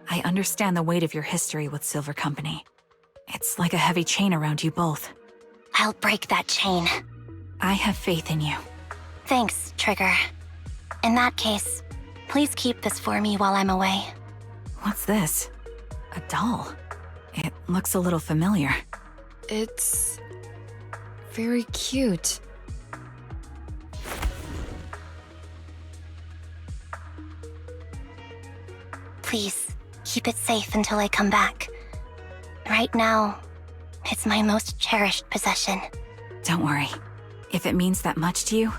I understand the weight of your history with Silver Company. It's like a heavy chain around you both. I'll break that chain. I have faith in you. Thanks, Trigger. In that case, please keep this for me while I'm away. What's this? A doll? It looks a little familiar. It's very cute. Please, keep it safe until I come back. Right now, it's my most cherished possession. Don't worry. If it means that much to you,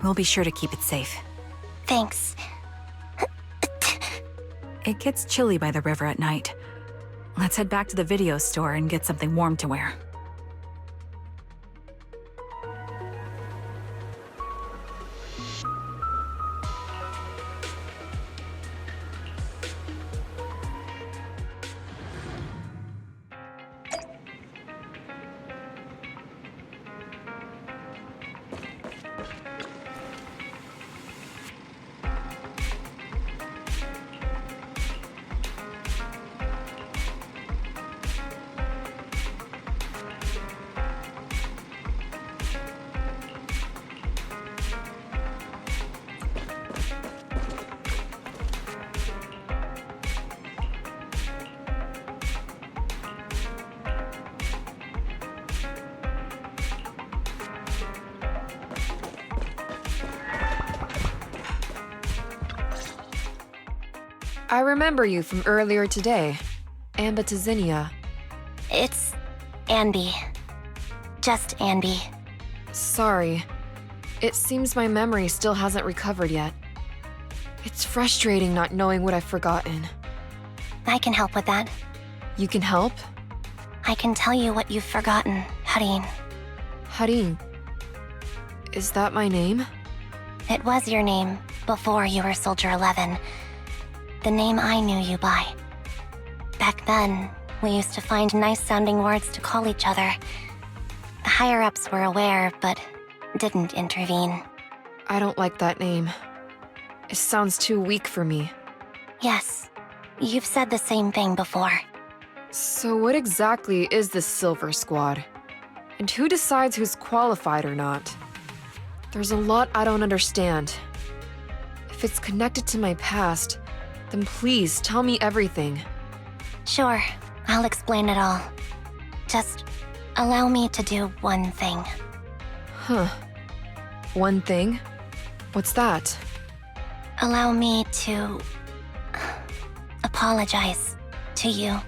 we'll be sure to keep it safe. Thanks. It gets chilly by the river at night. Let's head back to the video store and get something warm to wear. I remember you from earlier today. Anby. It's Anby. Just Anby. Sorry. It seems my memory still hasn't recovered yet. It's frustrating not knowing what I've forgotten. I can help with that. You can help? I can tell you what you've forgotten, Harin. Harin. Is that my name? It was your name before you were Soldier 11. The name I knew you by. Back then, we used to find nice-sounding words to call each other. The higher-ups were aware, but didn't intervene. I don't like that name. It sounds too weak for me. Yes, you've said the same thing before. So what exactly is this Silver Squad? And who decides who's qualified or not? There's a lot I don't understand. If it's connected to my past, then please tell me everything. Sure, I'll explain it all. Just allow me to do one thing. Huh. One thing? What's that? Allow me to apologize to you.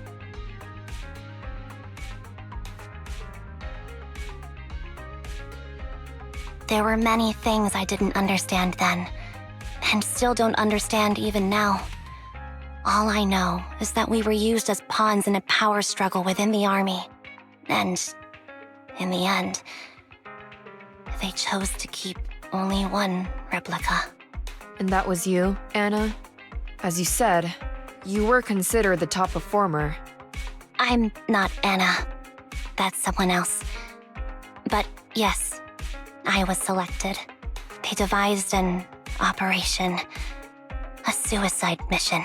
There were many things I didn't understand then, and still don't understand even now. All I know is that we were used as pawns in a power struggle within the army. And, in the end, they chose to keep only one replica. And that was you, Anna? As you said, you were considered the top performer. I'm not Anna. That's someone else. But yes, I was selected. They devised an operation, a suicide mission.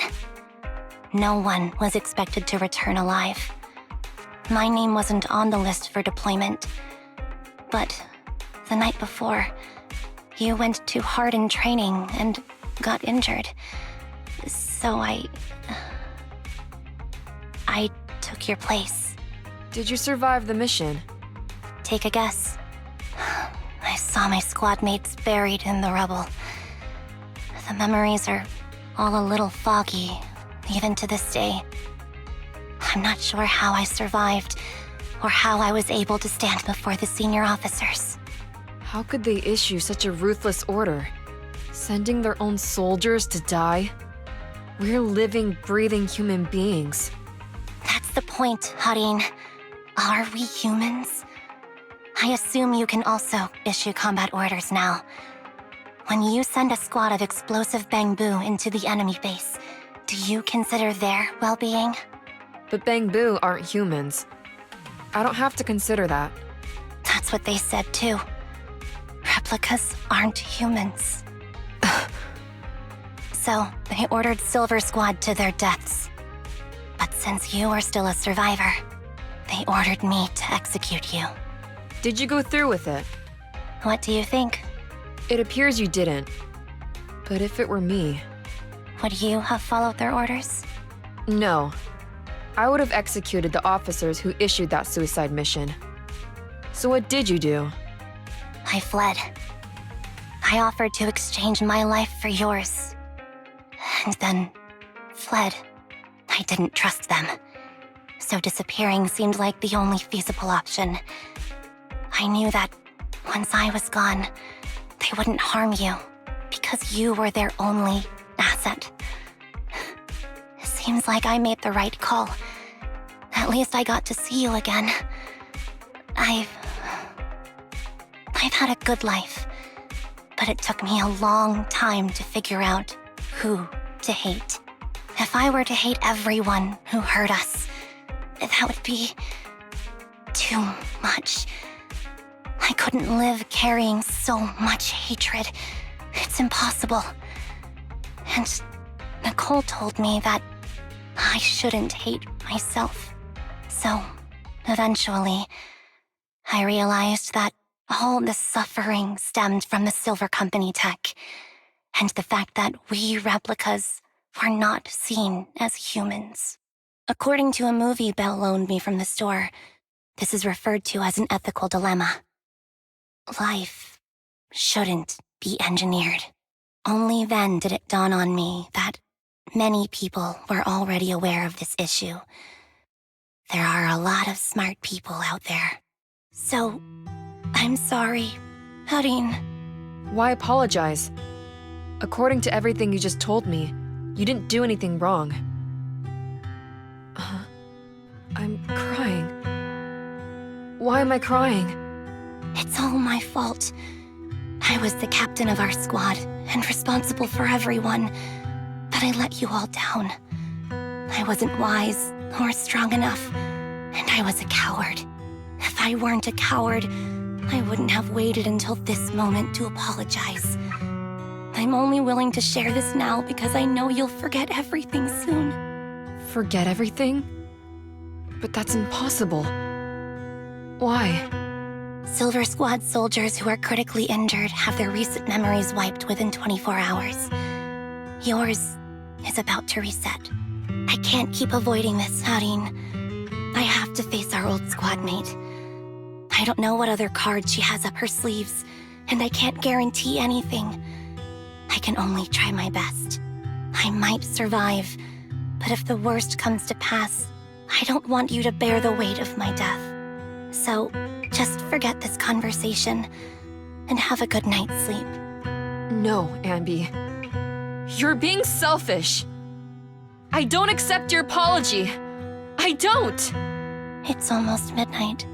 No one was expected to return alive. My name wasn't on the list for deployment. But the night before, you went too hard in training and got injured. So I took your place. Did you survive the mission? Take a guess. I saw my squad mates buried in the rubble. The memories are all a little foggy, even to this day. I'm not sure how I survived, or how I was able to stand before the senior officers. How could they issue such a ruthless order? Sending their own soldiers to die? We're living, breathing human beings. That's the point, Harin. Are we humans? I assume you can also issue combat orders now. When you send a squad of explosive bamboo into the enemy base, do you consider their well-being? But Bangbu aren't humans. I don't have to consider that. That's what they said too. Replicas aren't humans. So, they ordered Silver Squad to their deaths. But since you are still a survivor, they ordered me to execute you. Did you go through with it? What do you think? It appears you didn't. But if it were me... Would you have followed their orders? No. I would have executed the officers who issued that suicide mission. So what did you do? I fled. I offered to exchange my life for yours. And then fled. I didn't trust them. So disappearing seemed like the only feasible option. I knew that once I was gone, they wouldn't harm you, because you were their only asset. Seems like I made the right call. At least I got to see you again. I've had a good life, but it took me a long time to figure out who to hate. If I were to hate everyone who hurt us, that would be too much. I couldn't live carrying so much hatred. It's impossible. And Nicole told me that I shouldn't hate myself. So, eventually, I realized that all the suffering stemmed from the Silver Company tech, and the fact that we replicas were not seen as humans. According to a movie Belle loaned me from the store, this is referred to as an ethical dilemma. Life shouldn't be engineered. Only then did it dawn on me that many people were already aware of this issue. There are a lot of smart people out there. So, I'm sorry, Harin. Why apologize? According to everything you just told me, you didn't do anything wrong. I'm crying. Why am I crying? It's all my fault. I was the captain of our squad and responsible for everyone, but I let you all down. I wasn't wise, or strong enough, and I was a coward. If I weren't a coward, I wouldn't have waited until this moment to apologize. I'm only willing to share this now because I know you'll forget everything soon. Forget everything? But that's impossible. Why? Silver Squad soldiers who are critically injured have their recent memories wiped within 24 hours. Yours is about to reset. I can't keep avoiding this, Harin. I have to face our old squad mate. I don't know what other cards she has up her sleeves, and I can't guarantee anything. I can only try my best. I might survive, but if the worst comes to pass, I don't want you to bear the weight of my death. So, just forget this conversation, and have a good night's sleep. No, Anby. You're being selfish. I don't accept your apology. I don't! It's almost midnight.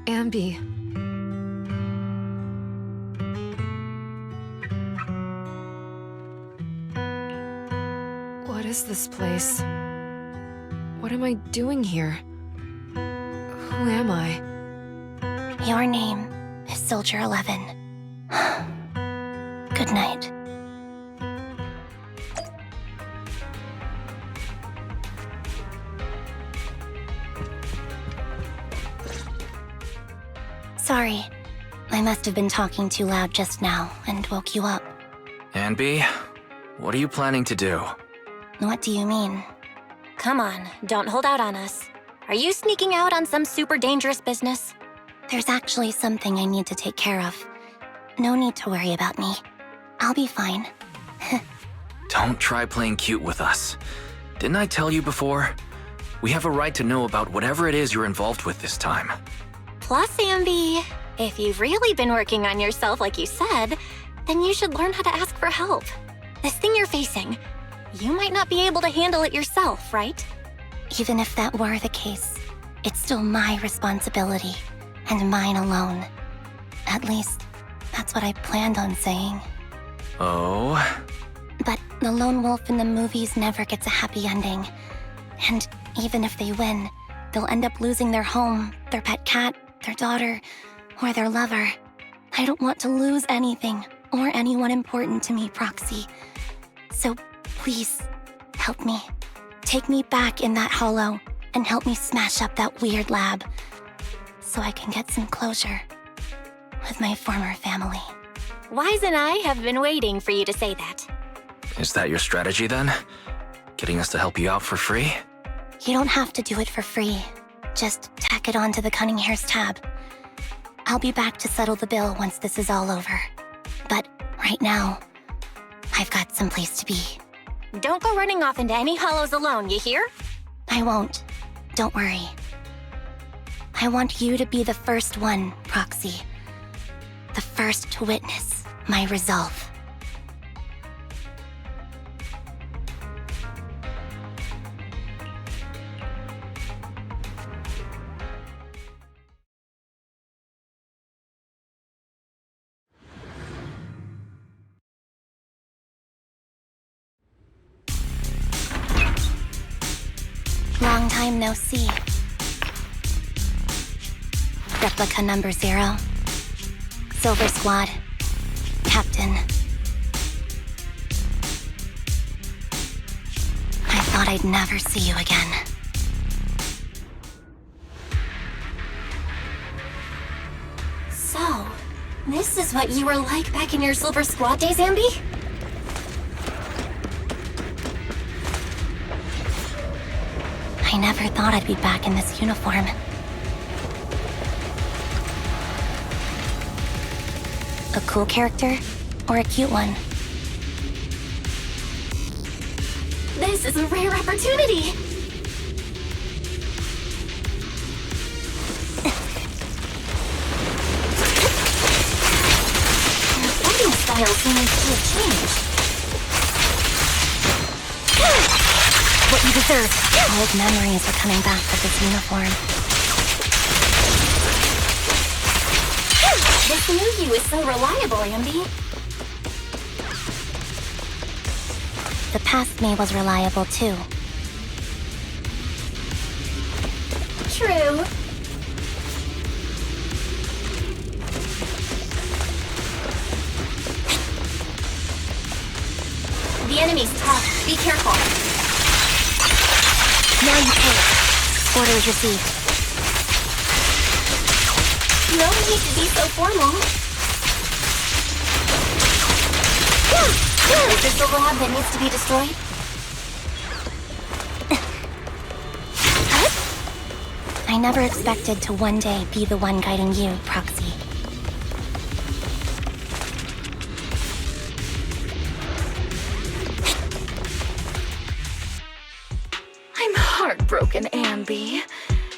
Anby. What is this place? What am I doing here? Who am I? Your name is Soldier 11. Good night. Sorry. I must have been talking too loud just now and woke you up. Anby, what are you planning to do? What do you mean? Come on, don't hold out on us. Are you sneaking out on some super dangerous business? There's actually something I need to take care of. No need to worry about me. I'll be fine. Don't try playing cute with us. Didn't I tell you before? We have a right to know about whatever it is you're involved with this time. Plus, Anby, if you've really been working on yourself like you said, then you should learn how to ask for help. This thing you're facing, you might not be able to handle it yourself, right? Even if that were the case, it's still my responsibility, and mine alone. At least, that's what I planned on saying. Oh? But the lone wolf in the movies never gets a happy ending. And even if they win, they'll end up losing their home, their pet cat, their daughter, or their lover. I don't want to lose anything, or anyone important to me, Proxy. So please, help me. Take me back in that hollow, and help me smash up that weird lab, so I can get some closure with my former family. Wise and I have been waiting for you to say that. Is that your strategy then? Getting us to help you out for free? You don't have to do it for free. Just tack it onto the Cunning Hair's tab. I'll be back to settle the bill once this is all over. But right now, I've got someplace to be. Don't go running off into any hollows alone, you hear? I won't. Don't worry. I want you to be the first one, Proxy. The first to witness my resolve. Long time no see. Replica number 0. Silver Squad. Captain. I thought I'd never see you again. So, this is what you were like back in your Silver Squad days, Anby? I never thought I'd be back in this uniform. A cool character or a cute one? This is a rare opportunity! Your fighting style seems to have changed. What you deserve. Old memories are coming back with this uniform. This new you is so reliable, Anby. The past me was reliable too. true. The enemy's tough. Be careful. Now you pay. Orders received. No need to be so formal. Is this the lab that needs to be destroyed? I never expected to one day be the one guiding you, Proxy. I'm heartbroken, Anby.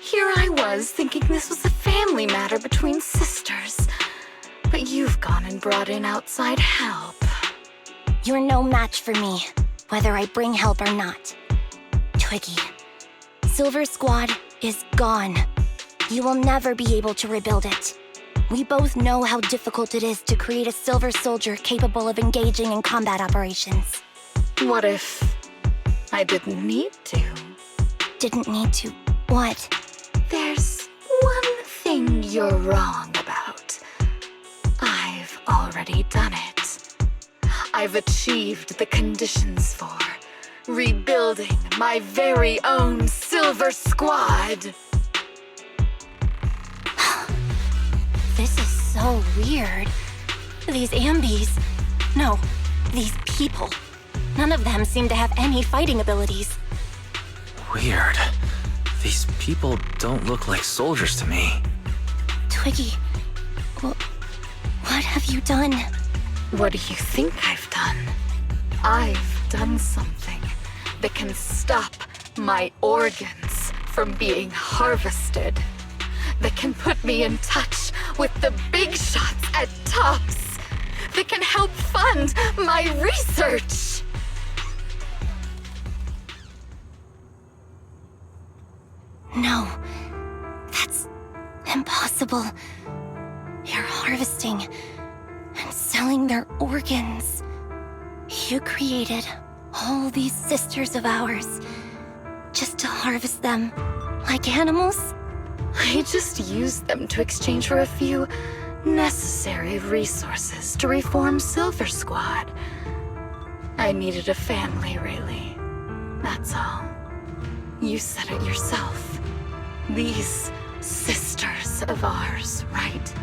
Here I was thinking this was a family matter between sisters. But you've gone and brought in outside help. You're no match for me, whether I bring help or not. Twiggy, Silver Squad is gone. You will never be able to rebuild it. We both know how difficult it is to create a Silver Soldier capable of engaging in combat operations. What if I didn't need to? Didn't need to. What? There's one thing you're wrong about. I've already done it. I've achieved the conditions for rebuilding my very own Silver Squad. This is so weird. These Ambys... No, these people. None of them seem to have any fighting abilities. Weird. These people don't look like soldiers to me. Twiggy, what have you done? What do you think I've done? I've done something that can stop my organs from being harvested. That can put me in touch with the big shots at Tops. That can help fund my research. No, that's impossible. You're harvesting and selling their organs. You created all these sisters of ours just to harvest them like animals? I just used them to exchange for a few necessary resources to reform Silver Squad. I needed a family, really. That's all. You said it yourself. These sisters of ours, right?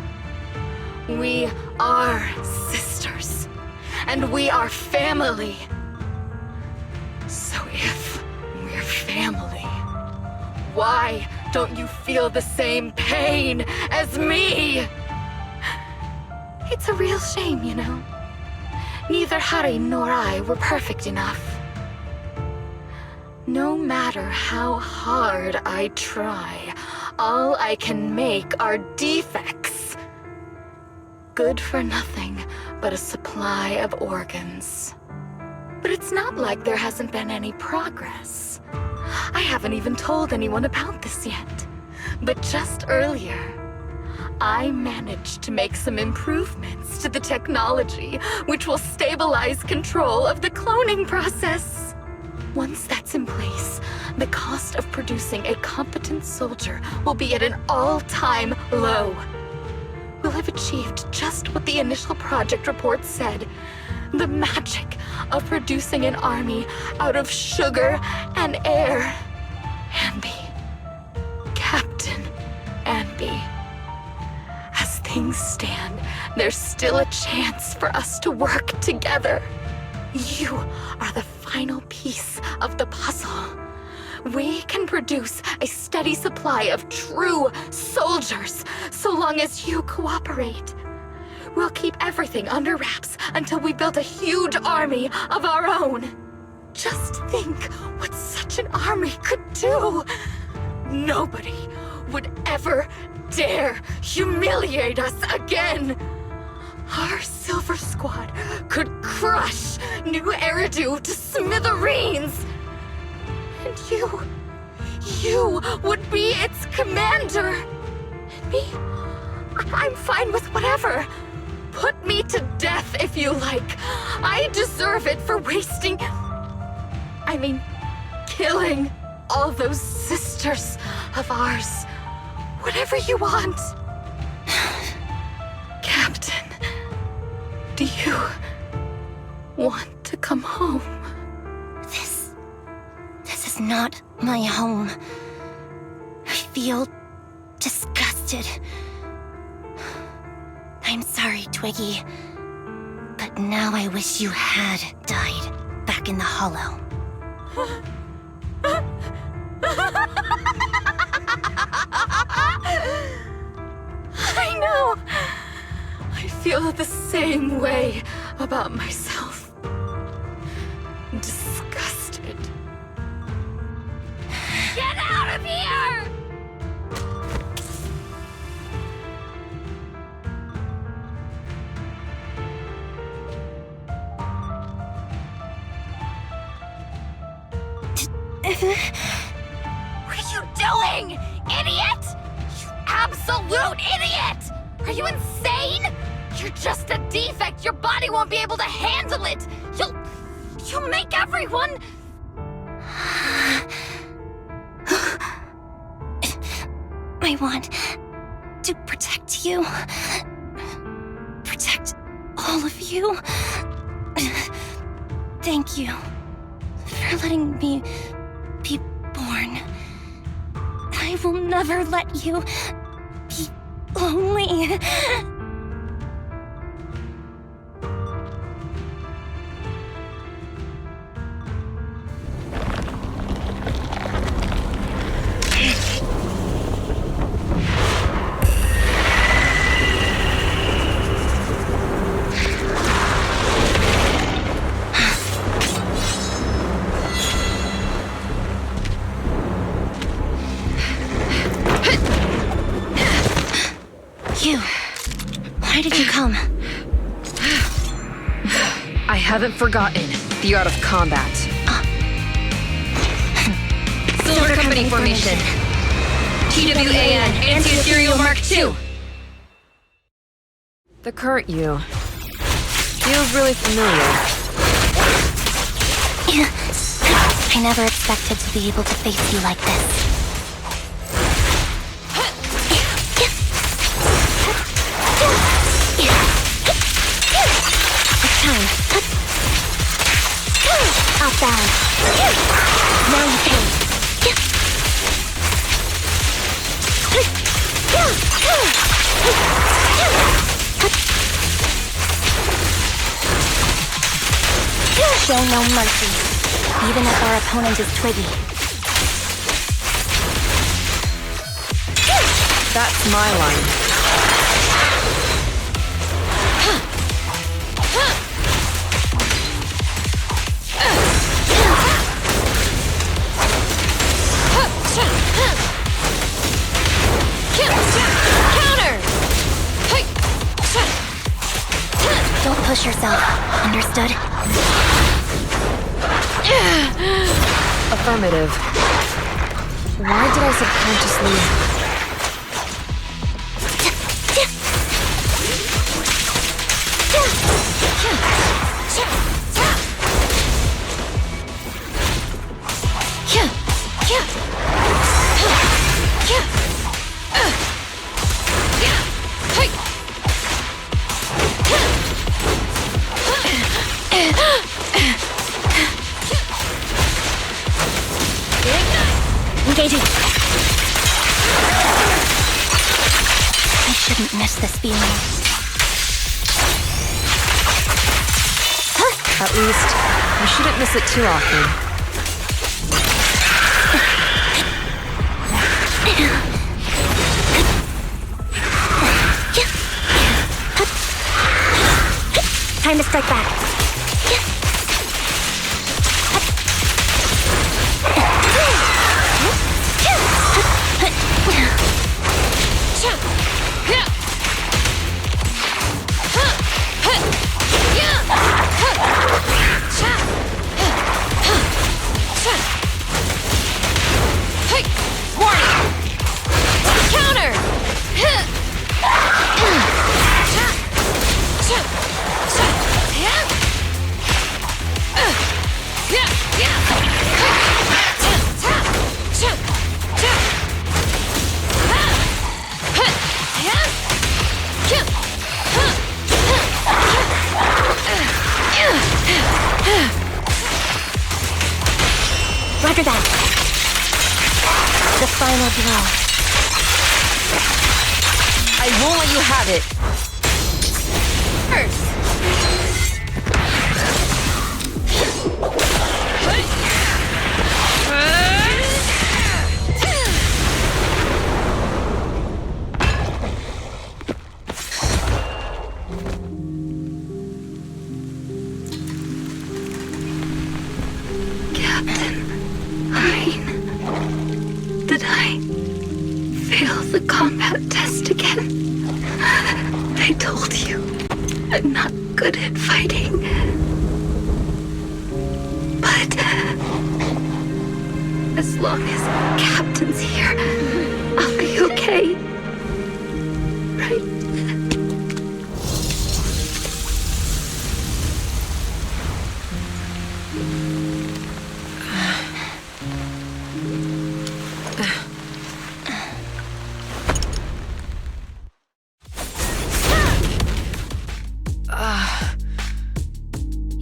We are sisters, and we are family. So if we're family, why don't you feel the same pain as me? It's a real shame, you know. Neither Harry nor I were perfect enough. No matter how hard I try, all I can make are defects. Good for nothing but a supply of organs. But it's not like there hasn't been any progress. I haven't even told anyone about this yet. But just earlier, I managed to make some improvements to the technology which will stabilize control of the cloning process. Once that's in place, the cost of producing a competent soldier will be at an all-time low. We'll have achieved just what the initial project report said. The magic of producing an army out of sugar and air. Anby. Captain Anby. As things stand, there's still a chance for us to work together. You are the final piece of the puzzle. We can produce a steady supply of true soldiers so long as you cooperate. We'll keep everything under wraps until we build a huge army of our own. Just think what such an army could do. Nobody would ever dare humiliate us again. Our Silver Squad could crush New Eridu to smithereens. And you would be its commander. And me, I'm fine with whatever. Put me to death if you like. I deserve it for killing all those sisters of ours Whatever you want. Captain, do you want to come home? This is not my home. I feel disgusted. I'm sorry, Twiggy. But now I wish you had died back in the hollow. I know. I feel the same way about myself. Disgusted. Get out of here! What are you doing, idiot? You absolute idiot! Are you insane? You're just a defect. Your body won't be able to handle it. You'll make everyone... I want to protect you. Protect all of you. Thank you for letting me be born. I will never let you be lonely. Why did you come? I haven't forgotten the art of combat. Silver Company formation. TWAN, Anti-Ethereal Mark II. The current you feels really familiar. I never expected to be able to face you like this. Outbound. Now you can. Show no mercy, even if our opponent is Twiggy. That's my line. Don't push yourself, understood? Affirmative. Why did I subconsciously... Engaging. I shouldn't miss this feeling. At least, I shouldn't miss it too often. Time to strike back. Counter! final blow. I won't let you have it. First. Did I fail the combat test again? I told you, I'm not good at fighting. But as long as Captain's here, I'll be okay. Right?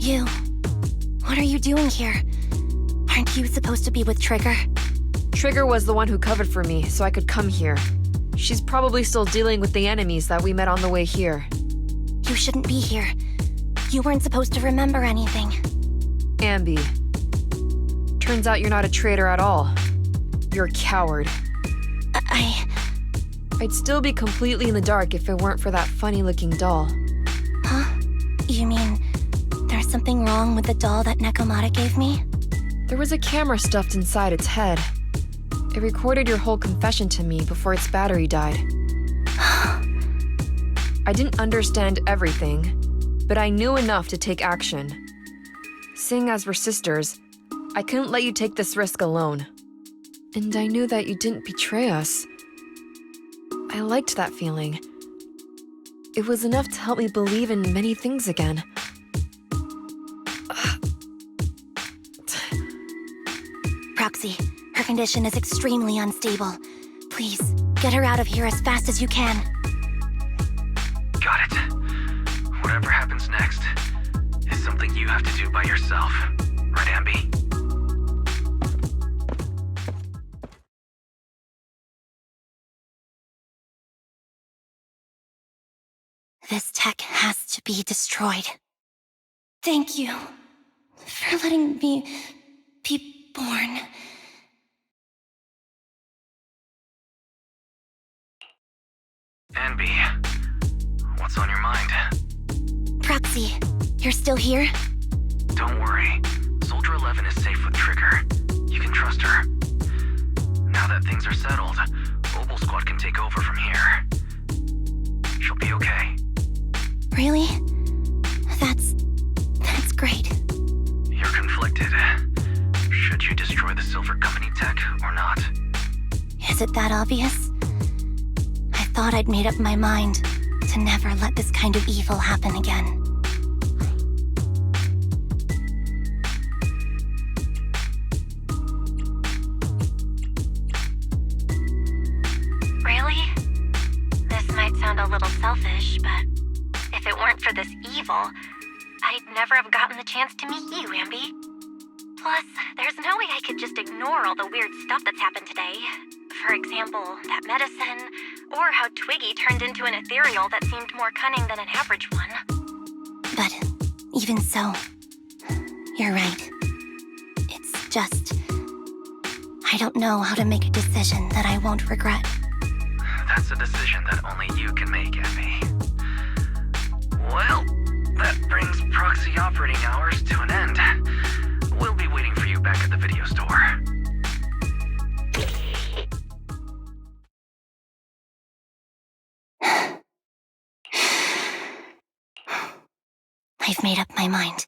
You. What are you doing here? Aren't you supposed to be with Trigger? Trigger was the one who covered for me, so I could come here. She's probably still dealing with the enemies that we met on the way here. You shouldn't be here. You weren't supposed to remember anything. Anby. Turns out you're not a traitor at all. You're a coward. I'd still be completely in the dark if it weren't for that funny-looking doll. Huh? You mean there's something wrong with the doll that Nekomata gave me? There was a camera stuffed inside its head. It recorded your whole confession to me before its battery died. I didn't understand everything, but I knew enough to take action. Seeing as we're sisters, I couldn't let you take this risk alone. And I knew that you didn't betray us. I liked that feeling. It was enough to help me believe in many things again. Proxy, her condition is extremely unstable. Please, get her out of here as fast as you can. Got it. Whatever happens next is something you have to do by yourself. Right, Anby? This tech has to be destroyed. Thank you for letting me be born. Anby, what's on your mind? Proxy, you're still here? Don't worry. Soldier 11 is safe with Trigger. You can trust her. Now that things are settled, Mobile Squad can take over from here. She'll be okay. Really? That's great. You're conflicted. Should you destroy the Silver Company tech or not? Is it that obvious? I thought I'd made up my mind to never let this kind of evil happen again. Really? This might sound a little selfish, but if it weren't for this evil, I'd never have gotten the chance to meet you, Anby. Plus, there's no way I could just ignore all the weird stuff that's happened today. For example, that medicine, or how Twiggy turned into an ethereal that seemed more cunning than an average one. But even so, you're right. It's just, I don't know how to make a decision that I won't regret. That's a decision that only you can make, Anby. Well, that brings proxy operating hours to an end. We'll be waiting for you back at the video store. I've made up my mind.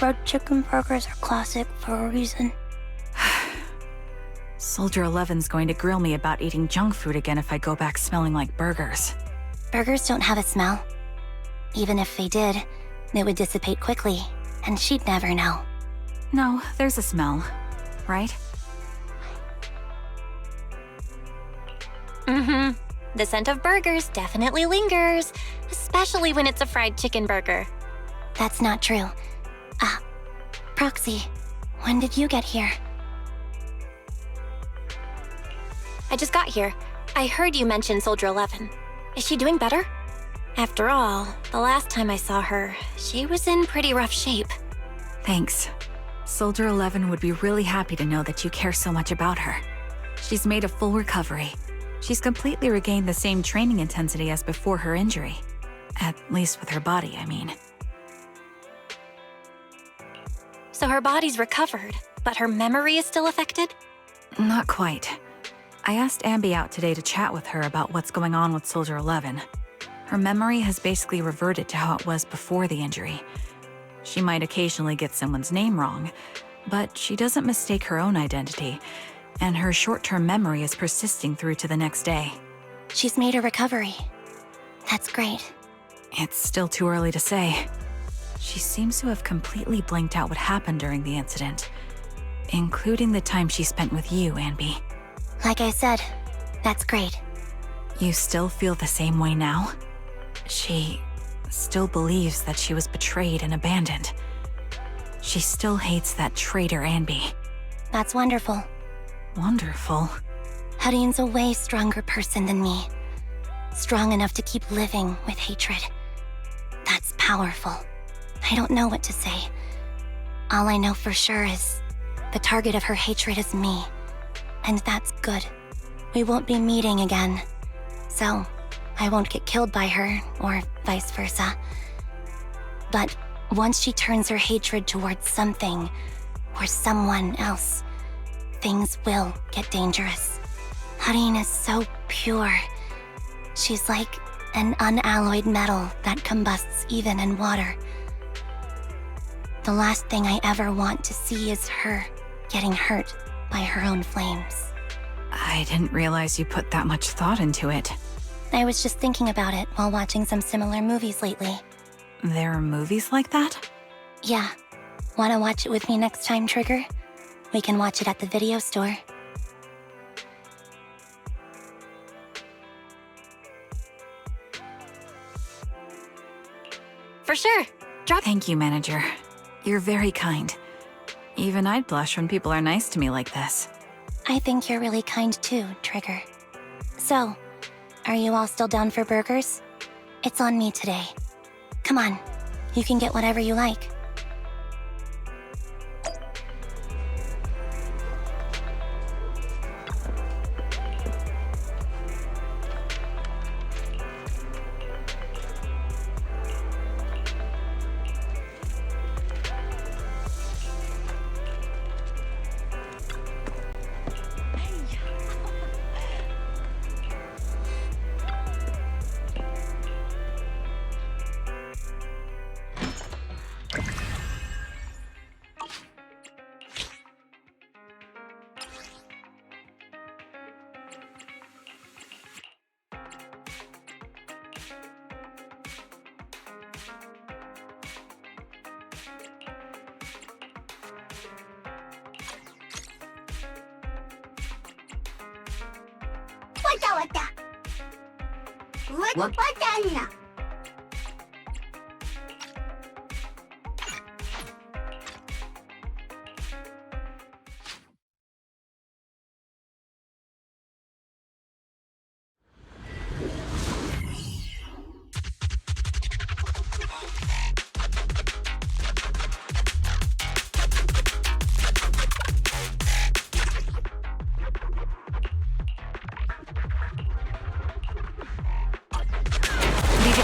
fried chicken burgers are classic for a reason. Soldier 11's going to grill me about eating junk food again if I go back smelling like burgers. Burgers don't have a smell. Even if they did, it would dissipate quickly, and she'd never know. No, there's a smell, right? Mm-hmm. The scent of burgers definitely lingers, especially when it's a fried chicken burger. That's not true. Proxy, when did you get here? I just got here. I heard you mention Soldier 11. Is she doing better? After all, the last time I saw her, she was in pretty rough shape. Thanks. Soldier 11 would be really happy to know that you care so much about her. She's made a full recovery. She's completely regained the same training intensity as before her injury. At least with her body, I mean. So her body's recovered, but her memory is still affected? Not quite. I asked Anby out today to chat with her about what's going on with Soldier 11. Her memory has basically reverted to how it was before the injury. She might occasionally get someone's name wrong, but she doesn't mistake her own identity, and her short-term memory is persisting through to the next day. She's made a recovery. That's great. It's still too early to say. She seems to have completely blanked out what happened during the incident, including the time she spent with you, Anby. Like I said, that's great. You still feel the same way now? She still believes that she was betrayed and abandoned. She still hates that traitor Anby. That's wonderful. Wonderful? Hadine's a way stronger person than me. Strong enough to keep living with hatred. That's powerful. I don't know what to say. All I know for sure is the target of her hatred is me. And that's good. We won't be meeting again. So, I won't get killed by her, or vice versa. But once she turns her hatred towards something, or someone else, things will get dangerous. Hadine is so pure. She's like an unalloyed metal that combusts even in water. The last thing I ever want to see is her getting hurt by her own flames. I didn't realize you put that much thought into it. I was just thinking about it while watching some similar movies lately. There are movies like that? Yeah. Wanna watch it with me next time, Trigger? We can watch it at the video store. For sure. Thank you, Manager. You're very kind. Even I'd blush when people are nice to me like this. I think you're really kind too, Trigger. So, are you all still down for burgers? It's on me today. Come on, you can get whatever you like.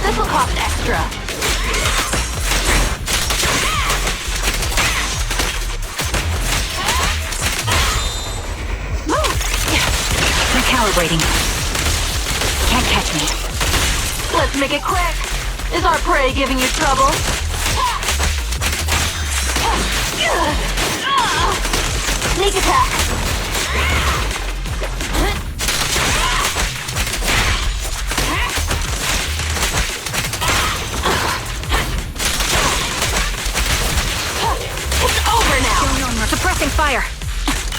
This will cost extra. Recalibrating. Can't catch me. Let's make it quick. Is our prey giving you trouble? Sneak attack! It's over now! Suppressing fire!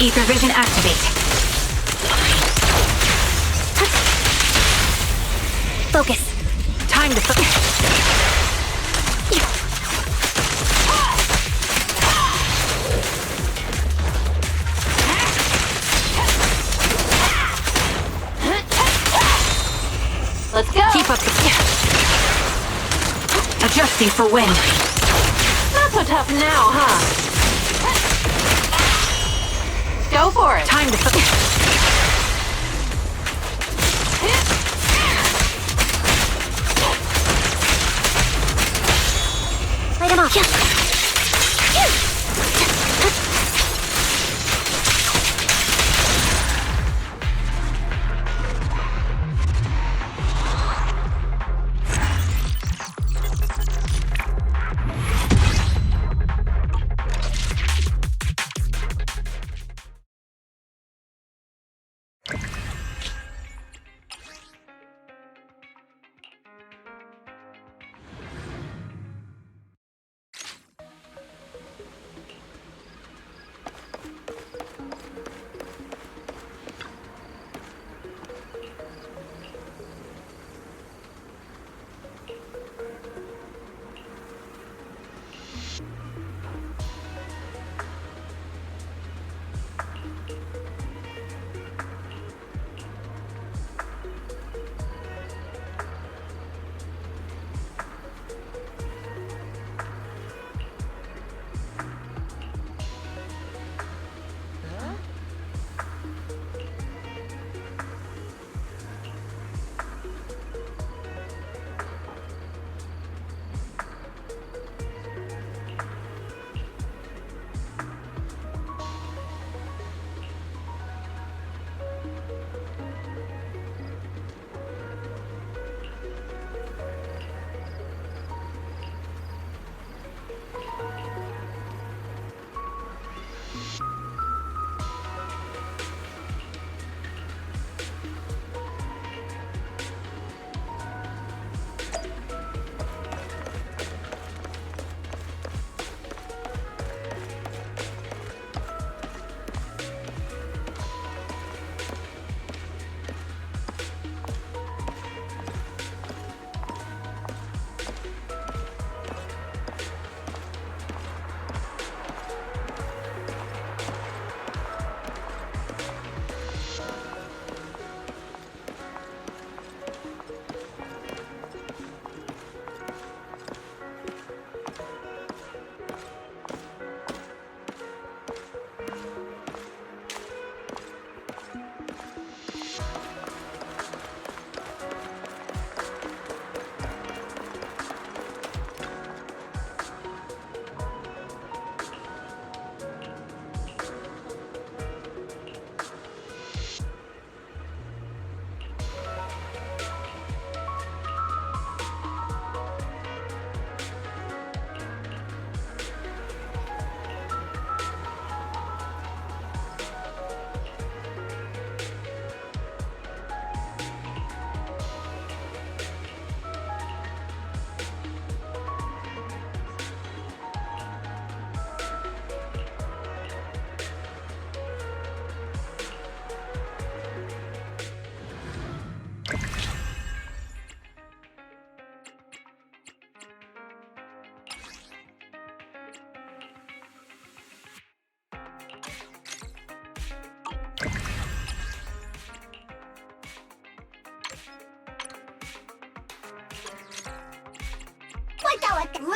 Ether vision activate. Focus. Time to Let's go. keep up the... Adjusting for wind. Not so tough now, huh? Go for it. Time to... Light him off.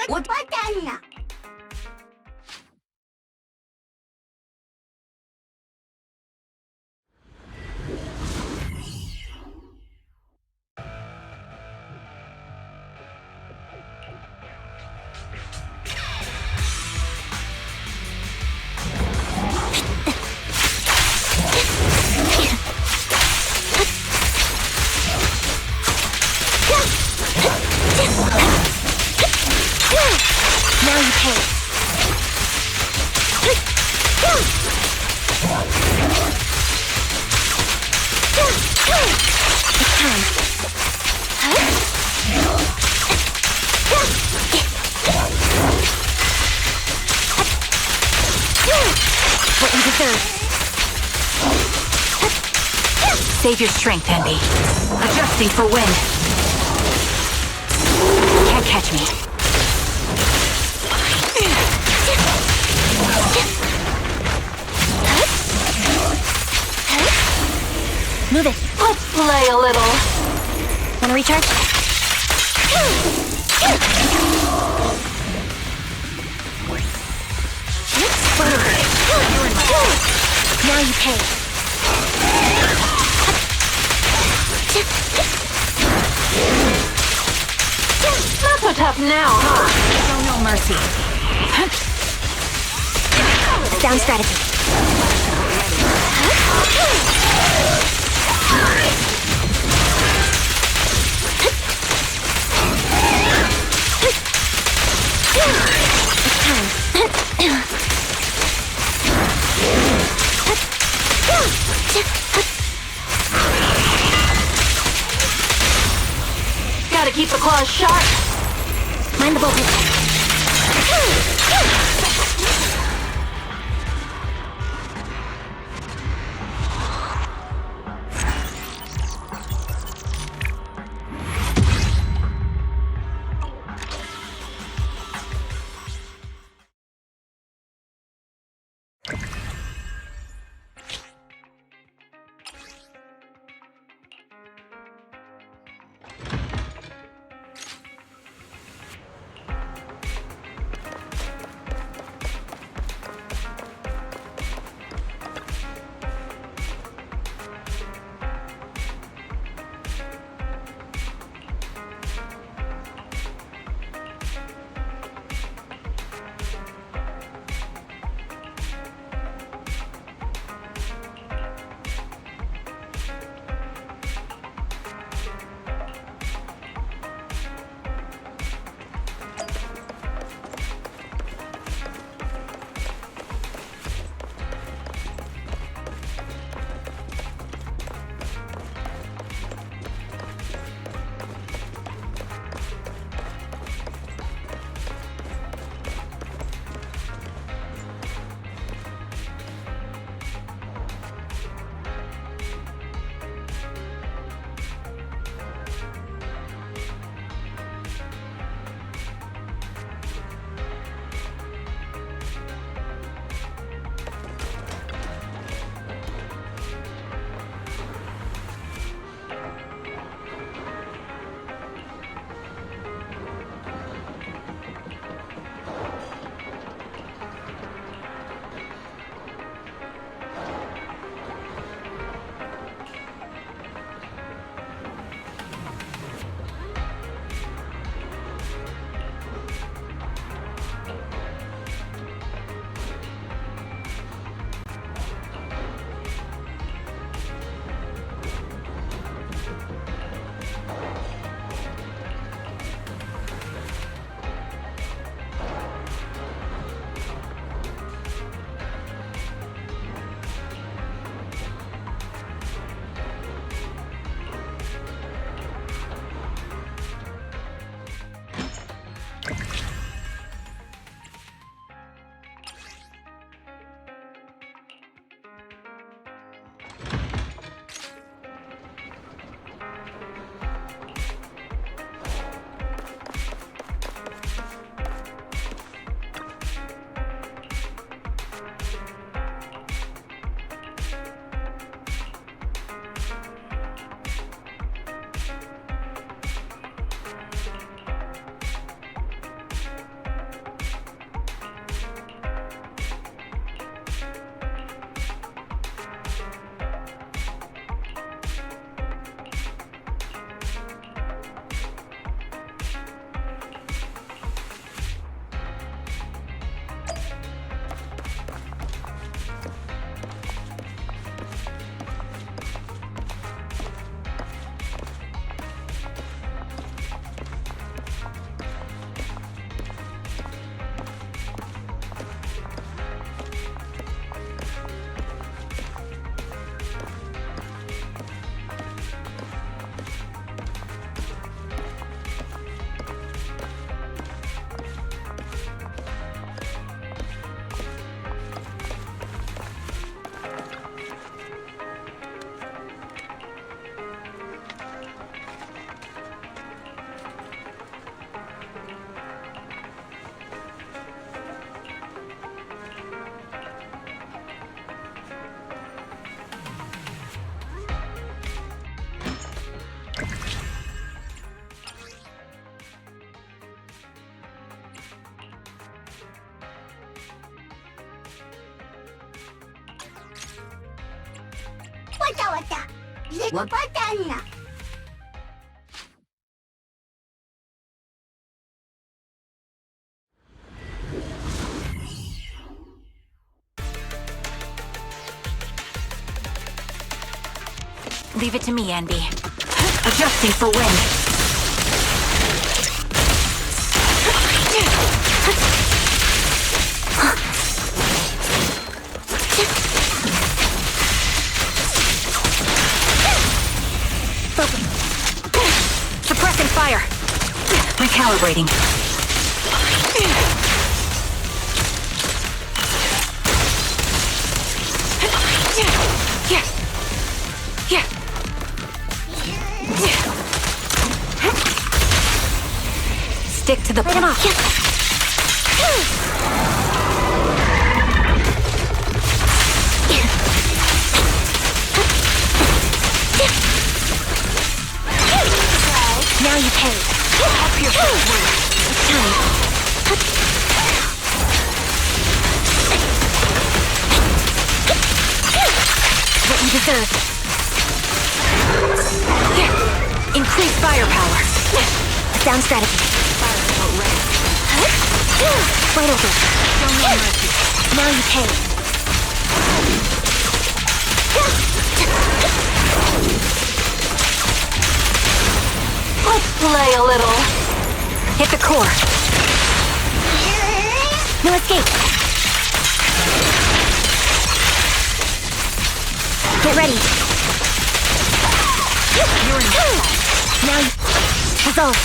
What? Now third. Save your strength, Anby. Adjusting for wind. Can't catch me. Move it. Let's play a little. Wanna recharge? Now you pay. Not so tough now, huh? Show no mercy. Sound strategy. Gotta keep the claws sharp. Mind the voltage. Leave it to me, Anby. Adjusting for wind. Suppressing fire. Recalibrating. Stick to the plan. Now you pay. Up your foot. What you deserve. Increase firepower. Sound strategy. Right over. Now you pay. Let's play a little. Hit the core. No escape. Get ready. You're in. Now you... Dissolve.